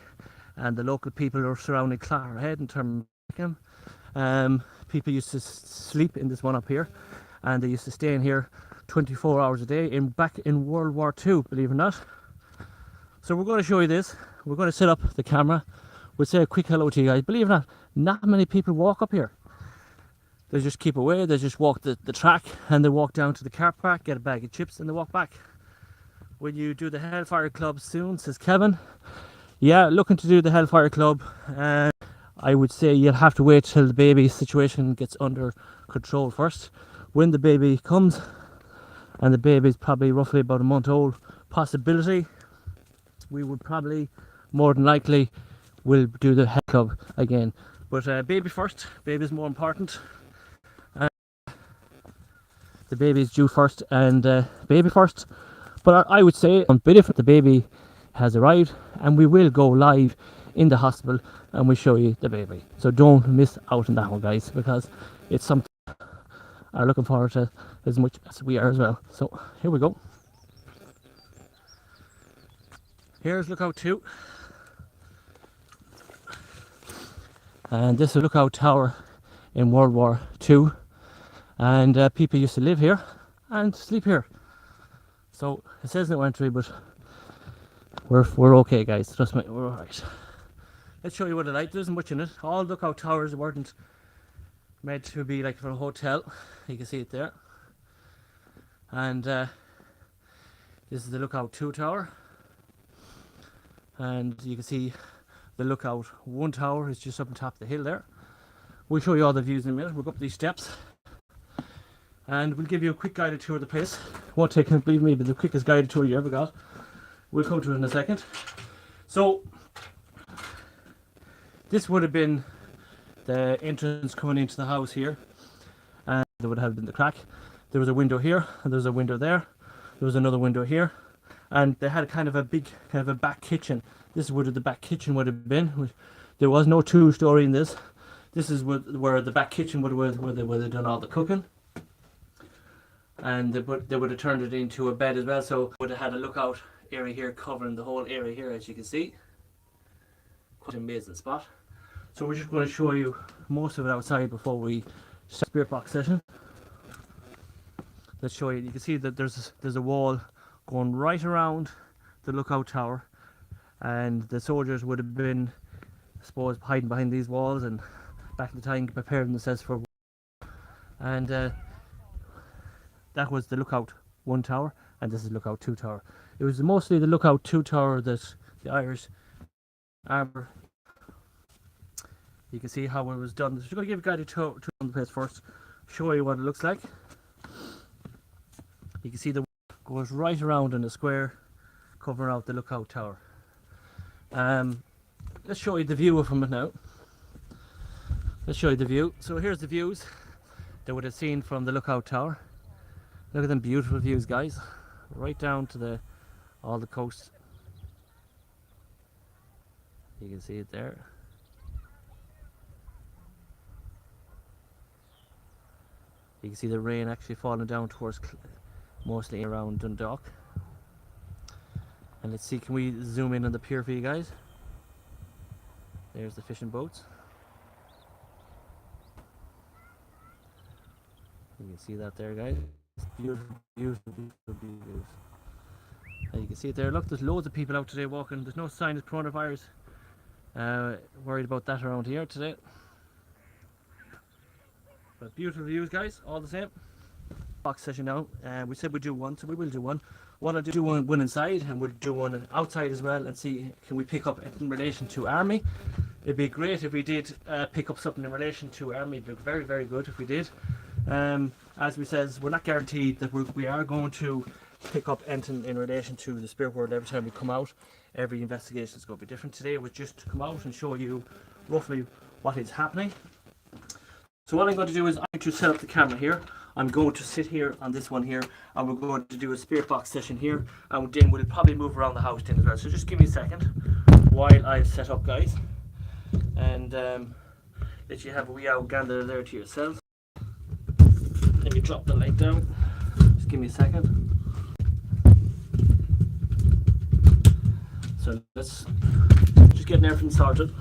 Speaker 1: and the local people who are surrounding Clogherhead in terms of people used to sleep in this one up here, and they used to stay in here 24 hours a day back in World War II, believe it or not. So we're going to show you this. We're going to set up the camera. We'll say a quick hello to you guys. Believe it or not many people walk up here. They just keep away. They just walk the track, and they walk down to the car park, get a bag of chips, and they walk back. When you do the Hellfire Club soon, says Kevin. Yeah, looking to do the Hellfire Club. I would say you'll have to wait till the baby situation gets under control first. When the baby comes, and the baby's probably roughly about a month old, possibility, we would probably, more than likely, will do the Hell Club again. But baby first. Baby's more important. The baby's due first, and baby first. But I would say on bit if the baby has arrived, and we will go live in the hospital and we show you the baby. So don't miss out on that one, guys, because it's something I'm looking forward to as much as we are as well. So here we go. Here's Lookout 2. And this is Lookout Tower in World War II. And people used to live here and sleep here. So it says no entry, but we're okay, guys. Trust me, we're alright. Let's show you what I like. There isn't much in it. All lookout towers weren't meant to be like for a hotel. You can see it there. And this is the Lookout 2 tower. And you can see the Lookout 1 tower is just up on top of the hill there. We'll show you all the views in a minute. We'll go up these steps. And we'll give you a quick guided tour of the place. Won't take, believe me, but the quickest guided tour you ever got. We'll come to it in a second. So, this would have been the entrance coming into the house here. And there would have been the crack. There was a window here, and there was a window there. There was another window here. And they had kind of a big, kind of a back kitchen. This is where the back kitchen would have been. There was no two-story in this. This is where the back kitchen would have, where they would have done all the cooking. And they would have turned it into a bed as well, so would have had a lookout area here covering the whole area here, as you can see. Quite an amazing spot. So we're just going to show you most of it outside before we start spirit box session. Let's show you. You can see that there's a wall going right around the lookout tower, and the soldiers would have been, I suppose, hiding behind these walls and back in the time preparing themselves for war. And that was the Lookout 1 tower, and this is Lookout 2 tower. It was mostly the Lookout 2 tower that the Irish armour. You can see how it was done. So I'm going to give a guided tour on the place first, show you what it looks like. You can see the goes right around in a square, covering out the Lookout tower. Let's show you the view from it now. Let's show you the view. So here's the views that would have seen from the Lookout tower. Look at them beautiful views, guys. Right down to all the coast. You can see it there. You can see the rain actually falling down towards mostly around Dundalk. And let's see, can we zoom in on the pier for you guys? There's the fishing boats. You can see that there, guys. It's beautiful, beautiful, beautiful views. And you can see it there. Look, there's loads of people out today walking. There's no sign of coronavirus. Worried about that around here today. But beautiful views, guys, all the same. Box session now. We said we'd do one, so we will do one. I'll do one inside, and we'll do one outside as well, and see can we pick up in relation to army. It'd be great if we did pick up something in relation to army. It'd be very, very good if we did. As we says, we're not guaranteed that we are going to pick up anything in relation to the spirit world every time we come out. Every investigation is going to be different. Today was just to come out and show you roughly what is happening. So what I'm going to do is I'm going to set up the camera here. I'm going to sit here on this one here, and we're going to do a spirit box session here, and then we'll probably move around the house then as well. So just give me a second while I set up, guys, and let you have a wee out gander there to yourselves. Let me drop the light down. Just give me a second. So let's just get everything sorted.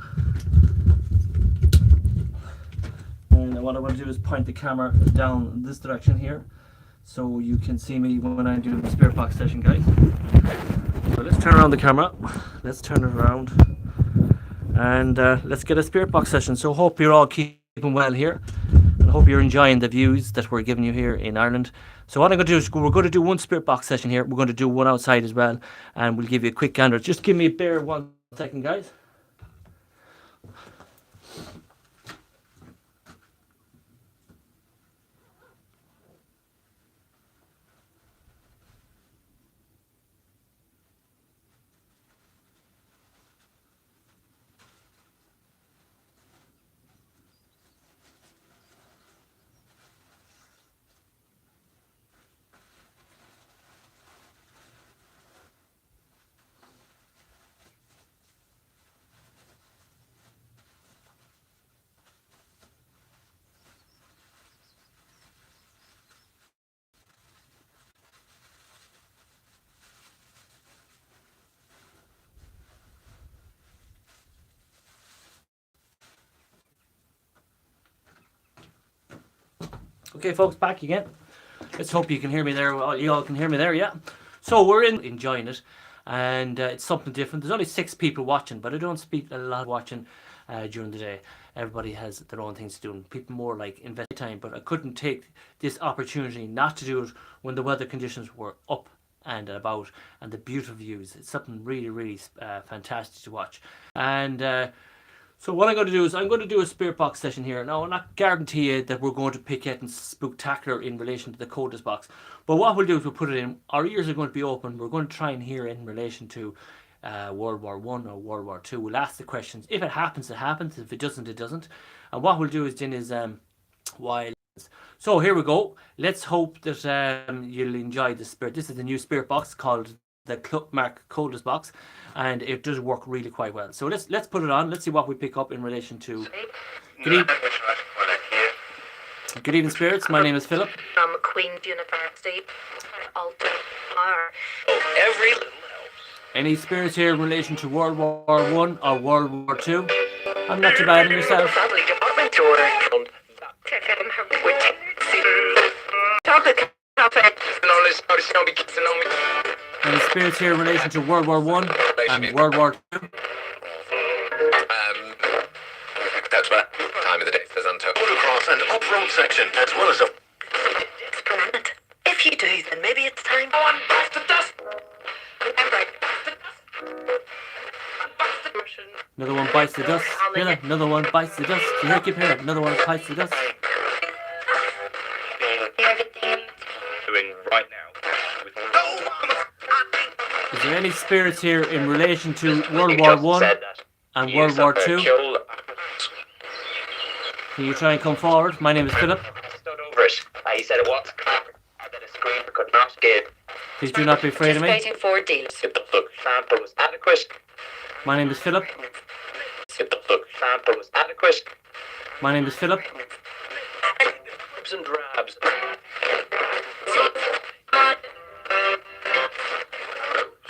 Speaker 1: And what I want to do is point the camera down this direction here, so you can see me when I'm doing the spirit box session, guys. So let's turn around the camera. Let's turn it around, and let's get a spirit box session. So hope you're all keeping well here, and hope you're enjoying the views that we're giving you here in Ireland. So what I'm going to do is we're going to do one spirit box session here. We're going to do one outside as well, and we'll give you a quick gander. Just give me a bare 1 second, guys. Okay, folks, back again. Let's hope you can hear me there. You all can hear me there, yeah? So we're enjoying it, and it's something different. There's only 6 people watching, but I don't speak a lot watching during the day. Everybody has their own things to do, and people more like invest time. But I couldn't take this opportunity not to do it when the weather conditions were up and about, and the beautiful views. It's something really, really fantastic to watch. And so what I'm going to do is I'm going to do a spirit box session here. Now, I'm not guarantee you that we're going to pick anything spectacular in relation to the coldest box. But what we'll do is we'll put it in. Our ears are going to be open. We're going to try and hear in relation to World War One or World War Two. We'll ask the questions. If it happens, it happens. If it doesn't, it doesn't. And what we'll do is then is while. So here we go. Let's hope that you'll enjoy the spirit. This is the new spirit box called the Club Mark Coldest Box, and it does work really quite well. So let's put it on. Let's see what we pick up in relation to. Good evening, spirits. My name is Philip.
Speaker 5: From Queen's University, Alton R.
Speaker 1: Any spirits here in relation to World War One or World War Two? I'm not too bad in yourself.
Speaker 5: Family Department tour from Topic Cafe.
Speaker 1: Any spirits here in relation to World War One and World War Two?
Speaker 6: That's what time of the day says on top. Across and up-road section, as well as a
Speaker 5: Experiment. If you do, then maybe it's time. One bites the dust.
Speaker 1: Another one bites the dust. Hear that? Another one bites the dust. You hear? Keep hearing it. Another one bites the dust.
Speaker 6: doing right now.
Speaker 1: Is there any spirits here in relation to World War One and World War Two? Can you try and come forward? My name is Philip.
Speaker 6: He said it was. That a screen could not give.
Speaker 1: Please do not be afraid of me.
Speaker 5: Waiting for deals.
Speaker 6: If the blood sample was adequate.
Speaker 1: My name is Philip.
Speaker 6: If the blood sample was adequate.
Speaker 1: My name is Philip.
Speaker 6: Dribs and drabs.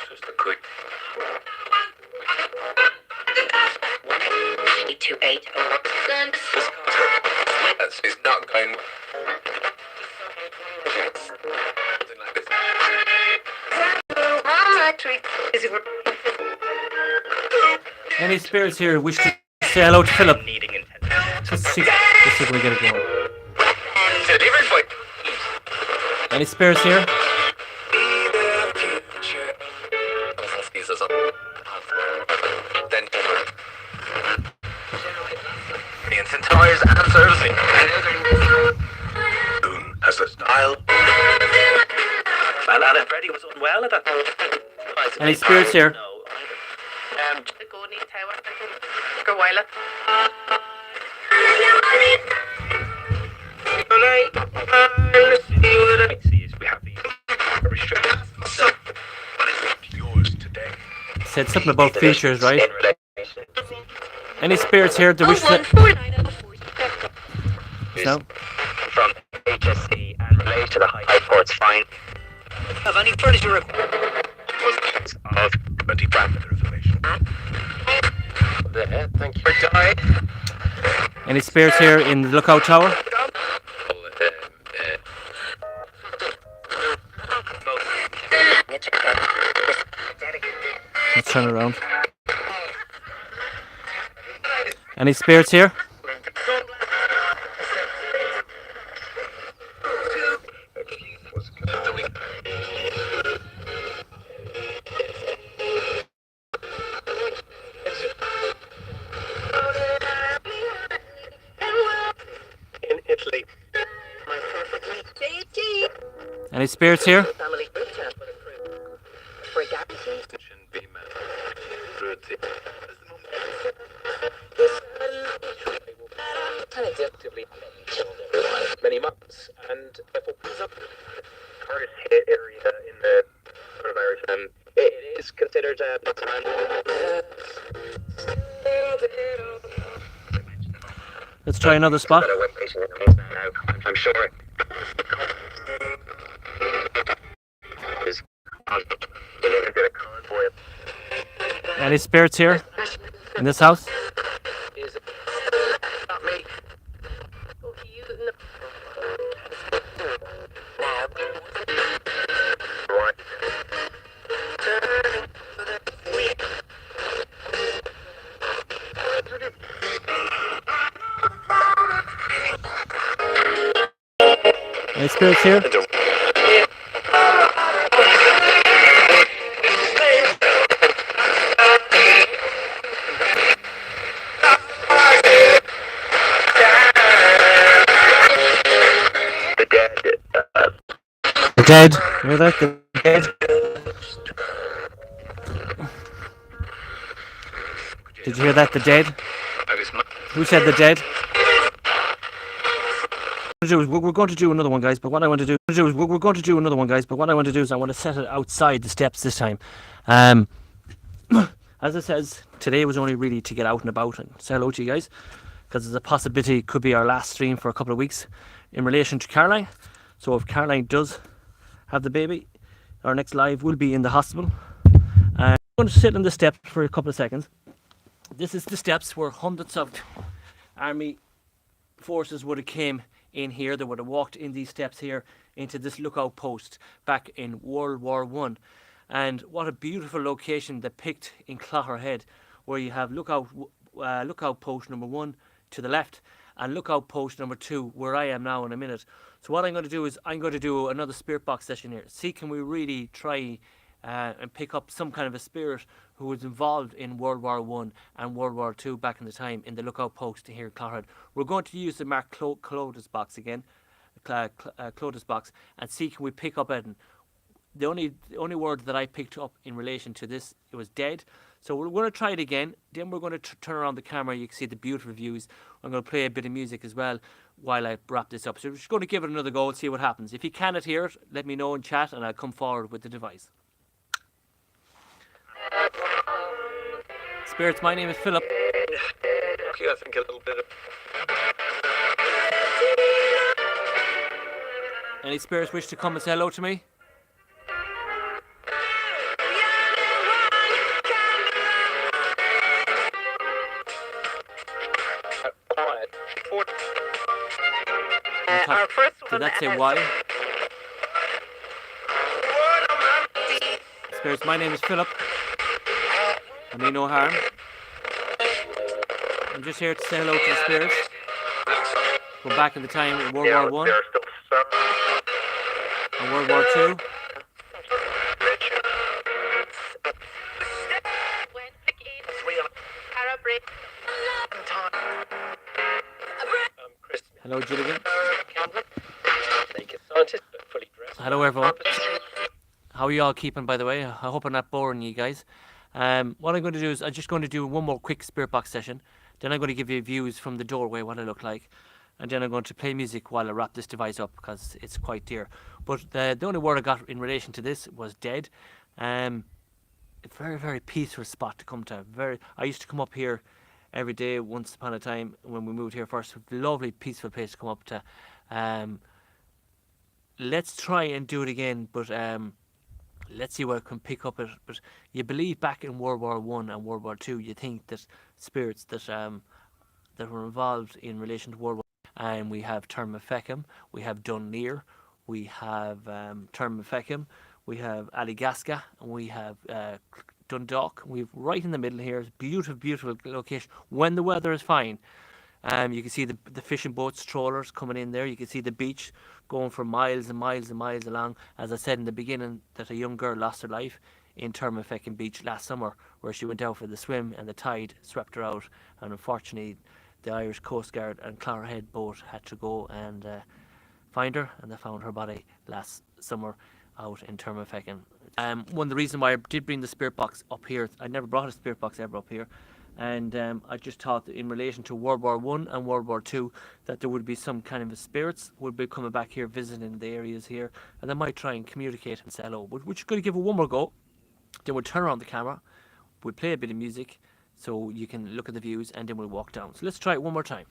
Speaker 6: Just a quick.
Speaker 5: 328.
Speaker 6: It's not going. Something like this.
Speaker 1: Any spirits here wish to say hello to Philip? Let's see if we get it going. Any spirits here?
Speaker 6: Centaur's answers. Has the style. My lad Freddy was unwell at that.
Speaker 1: Any spirits here?
Speaker 6: The Golden Tower. Go Wiley. We have these restrictions. What is yours today?
Speaker 1: Said something about features, right? Any spirits here that wish to... No?
Speaker 6: From HSC and relate to the High Court's fine. Have any furniture of 20 grand with information. There, thank you. Die.
Speaker 1: Any spirits here in the lookout tower? Let's turn around. Any spirits here?
Speaker 6: In Italy.
Speaker 1: Any spirits here?
Speaker 6: Family group chat with a crew. For a guarantee. Shouldn't be met. Tentatively many months, and if it comes up hardest hit area in the coronavirus, it is considered not time.
Speaker 1: Let's try another spot.
Speaker 6: I'm sure.
Speaker 1: Any spirits here in this house?
Speaker 6: Is it not me?
Speaker 1: Any spirits here? The dead. You hear that? The dead. Did you hear that? The dead? Who said the dead? We're going to do another one, guys. But what I want to do is we're going to do another one, guys. But what I want to do is I want to set it outside the steps this time. As it says, today was only really to get out and about and say hello to you guys, because there's a possibility it could be our last stream for a couple of weeks in relation to Caroline. So if Caroline does have the baby, our next live will be in the hospital. I'm going to sit on the steps for a couple of seconds. This is the steps where hundreds of army forces would have came in here. They would have walked in these steps here into this lookout post back in World War One. And what a beautiful location they picked in Clogherhead, where you have lookout post number 1 to the left and lookout post number 2 where I am now in a minute. So what I'm going to do is I'm going to do another spirit box session here. See, can we really try and pick up some kind of a spirit who was involved in World War One and World War Two back in the time in the lookout post here at Clogherhead. We're going to use the Mark Clodas box again, Clodas box, and see can we pick up anything. The only word that I picked up in relation to this, it was dead. So we're going to try it again. Then we're going to turn around the camera. You can see the beautiful views. I'm going to play a bit of music as well while I wrap this up. So we're just going to give it another go and see what happens. If you cannot hear it, let me know in chat and I'll come forward with the device. Spirits, my name is Philip.
Speaker 6: Okay, I think a little bit of...
Speaker 1: Any spirits wish to come and say hello to me?
Speaker 6: Our first one,
Speaker 1: did that say why? Spirits, my name is Philip. I mean no harm. I'm just here to say hello to the spirits. Go back in the time in World War One and World War Two. Hello, Gilligan. Hello, everyone. How are you all keeping, by the way? I hope I'm not boring you guys. What I'm going to do is I'm just going to do one more quick spirit box session. Then I'm going to give you views from the doorway, what I look like. And then I'm going to play music while I wrap this device up because it's quite dear. But the only word I got in relation to this was dead. A very, very peaceful spot to come to. I used to come up here every day once upon a time when we moved here first. Lovely, peaceful place to come up to. Let's try and do it again, but let's see what I can pick up it. But you believe back in World War One and World War Two, you think that spirits that were involved in relation to World War, and we have Termafecum, we have Dunleer, we have Termafecum, we have Aligasca, and we have Dundalk. We've right in the middle here. It's beautiful, beautiful location when the weather is fine. You can see the fishing boats, trawlers coming in there. You can see the beach going for miles and miles and miles along. As I said in the beginning, that a young girl lost her life in Termafecum Beach last summer, where she went out for the swim and the tide swept her out. And unfortunately, the Irish Coast Guard and Clogherhead boat had to go and find her, and they found her body last summer out in Termafecum. One of the reasons why I did bring the spirit box up here, I never brought a spirit box ever up here. And I just thought that in relation to World War One and World War Two, that there would be some kind of spirits would be coming back here, visiting the areas here, and they might try and communicate and say hello. But we're just going to give it one more go. Then we'll turn around the camera, we'll play a bit of music, so you can look at the views, and then we'll walk down. So let's try it one more time.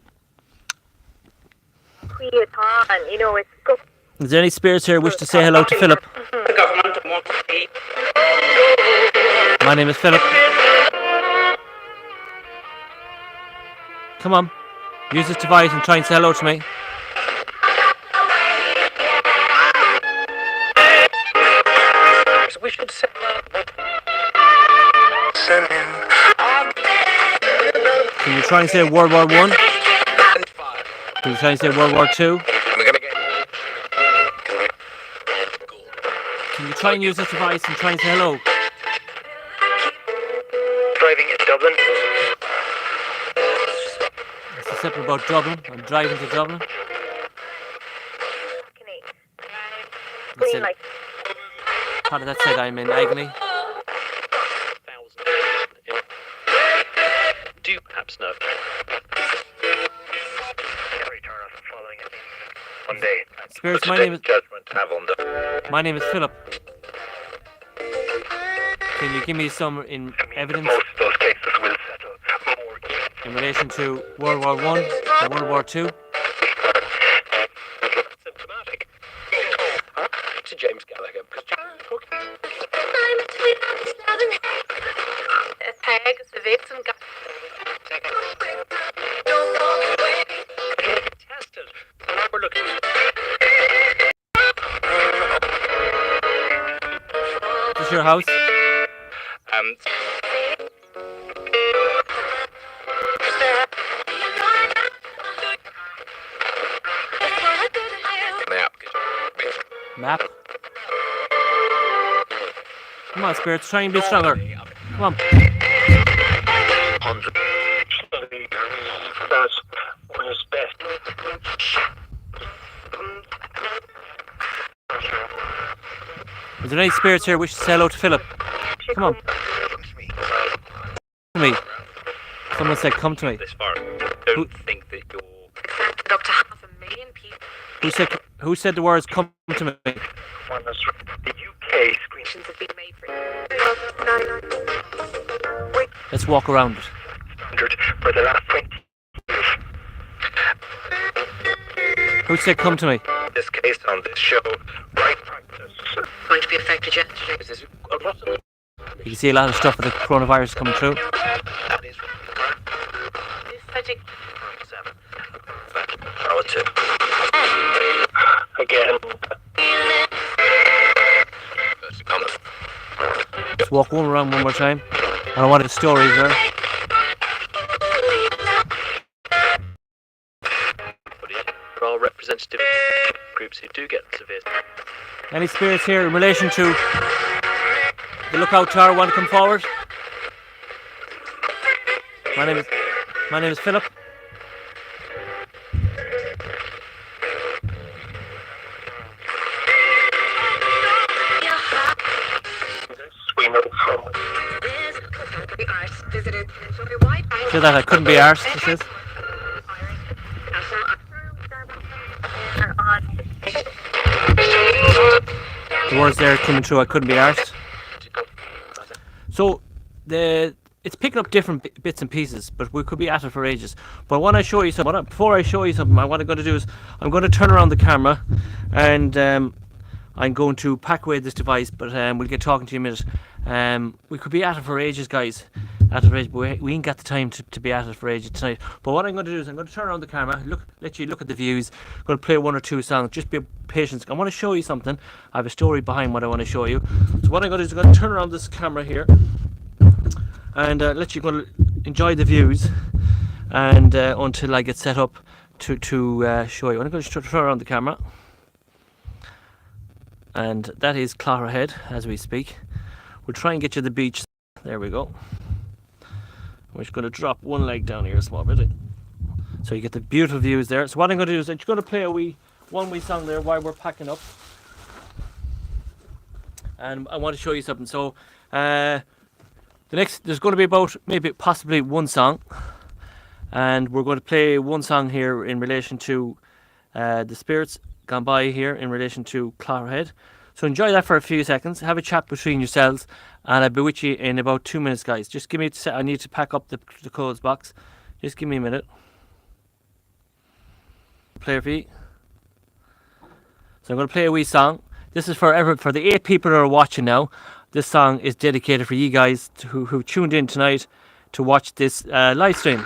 Speaker 5: You know, it's good.
Speaker 1: Is there any spirits here who wish to say hello to Philip? My name is Philip. Come on, use this device and try and say hello to me.
Speaker 6: We should say
Speaker 1: Can you try and say World War One? Can you try and say World War Two? Can you try and use this device and try and say hello?
Speaker 6: driving in Dublin.
Speaker 1: It's a simple about Dublin. I'm driving to Dublin. That's it. Part of that said I'm in agony.
Speaker 6: Do you perhaps know? One day.
Speaker 1: Spirits, my name is
Speaker 6: Judgment have on the
Speaker 1: my name is Philip. Can you give me some evidence
Speaker 6: most of those cases will settle more
Speaker 1: in relation to World War One and World War Two?
Speaker 6: symptomatic. To James Gallagher. Tested. We're looking.
Speaker 1: Is this your house? Map. Come on, spirits, try and be stronger. Come on.
Speaker 6: That's when it's best.
Speaker 1: Is there any spirits here wish to say hello to Philip? Come on. To me. Someone said come to me.
Speaker 6: This far. Don't think that you're
Speaker 5: Up to 500,000 people.
Speaker 1: Who said the words come to me?
Speaker 6: one that's the UK screen.
Speaker 5: Have been made for
Speaker 1: Let's walk around it.
Speaker 6: Standard for the last 20 years.
Speaker 1: Who said come to me?
Speaker 6: This case on this show, right practice.
Speaker 5: going to be affected yet.
Speaker 6: Is this a lot of
Speaker 1: You can see a lot of stuff with the coronavirus coming through.
Speaker 6: that is correct?
Speaker 5: Such a
Speaker 6: 7. Relative. Again.
Speaker 1: walk around one more time. And I wanted stories there.
Speaker 6: For all representative groups who do get to visit.
Speaker 1: Any spirits here in relation to the Lookout Tower want to come forward? My name is Philip. Say that I couldn't be arsed, he says. The words there coming through, I couldn't be arsed. So, it's picking up different bits and pieces, but we could be at it for ages. But when I show you something, before I show you something, what I'm going to do is I'm going to turn around the camera, and I'm going to pack away this device, but we'll get talking to you in a minute. We could be at it for ages, guys. At it for ages, but we ain't got the time to be at it for ages tonight. But what I'm going to do is I'm going to turn around the camera, let you look at the views. I'm going to play one or two songs. Just be patient. I want to show you something. I have a story behind what I want to show you. So what I'm going to do is I'm going to turn around this camera here, and let you go enjoy the views, and until I get set up to show you. I'm going to turn around the camera, and that is Clogherhead as we speak. We'll try and get you the beach. There we go. We're just going to drop one leg down here a small bit, so you get the beautiful views there. So what I'm going to do is I'm just going to play one wee song there while we're packing up, and I want to show you something. So there's going to be about possibly one song, and we're going to play one song here in relation to the spirits gone by here in relation to Clogherhead. So enjoy that for a few seconds, have a chat between yourselves, and I'll be with you in about 2 minutes, guys. Just give me I need to pack up the clothes box. Just give me a minute. Play for you. So I'm going to play a wee song. This is for the 8 people that are watching now. This song is dedicated for you guys who tuned in tonight to watch this live stream.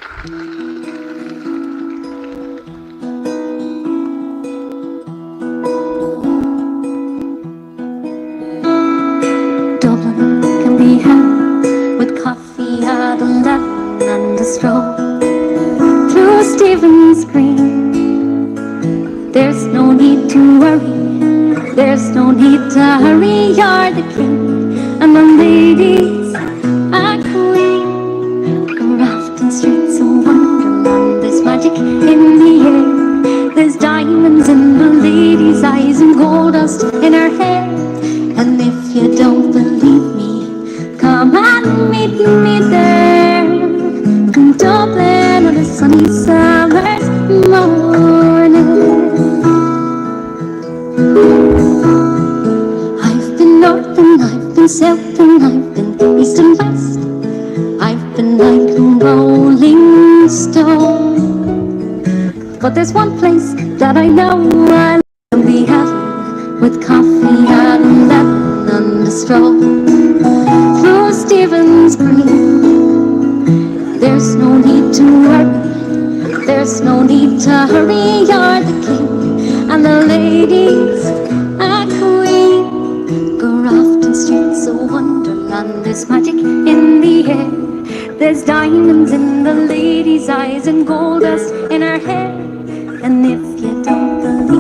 Speaker 7: Dublin can be had with coffee at 11 and a stroll through Stephen's Green. There's no need to worry, there's no need to hurry. You're the king and the ladies are queen. Grafton Street's a wonderland, there's magic in the air. There's diamonds in the lady's eyes and gold dust in her hair. And if you don't believe me, come and meet me there in Dublin on a sunny summer's morning. I've been north and I've been south and I've been east and west. I've been like a rolling stone. But there's one place that I know I'll be having with coffee at 11 and a stroll through Stephen's Green. There's no need to worry, there's no need to hurry. You're the king and the ladies are queen. Grafton Street's a wonderland, there's magic in the air. There's diamonds in the lady's eyes and gold dust in her hair. And if you don't believe me,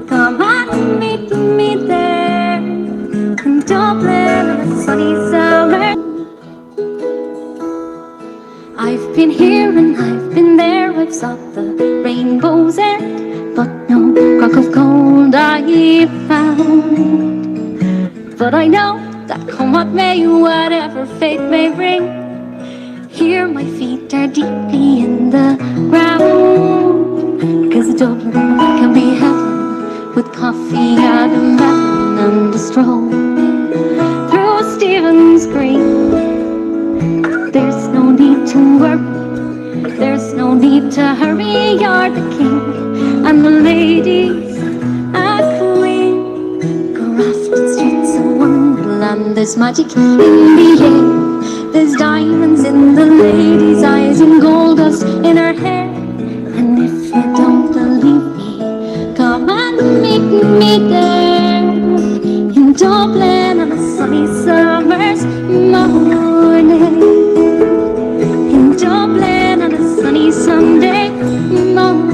Speaker 7: come on, meet me there in Dublin on a sunny summer. I've been here and I've been there, I've sought the rainbow's end, but no crock of gold I found. But I know that come what may, whatever fate may bring, here my feet are deeply in the ground. 'Cause Dublin can be heaven with coffee at 11 and a stroll through Stephen's Green. There's no need to worry, there's no need to hurry. You're the king and the ladies are queen. Grafton Street's a wonderland, there's magic in the air. There's diamonds in the lady's eyes and gold dust in her hair. And if you don't believe me, come and meet me there in Dublin on a sunny summer's morning. In Dublin on a sunny Sunday morning.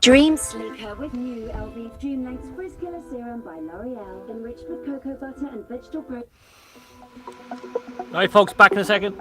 Speaker 5: Dreams.
Speaker 8: Sleeker with new LV Dream Length Frizz Killer Serum by L'Oreal, enriched with cocoa butter and vegetable protein.
Speaker 1: Alright folks, back in a second.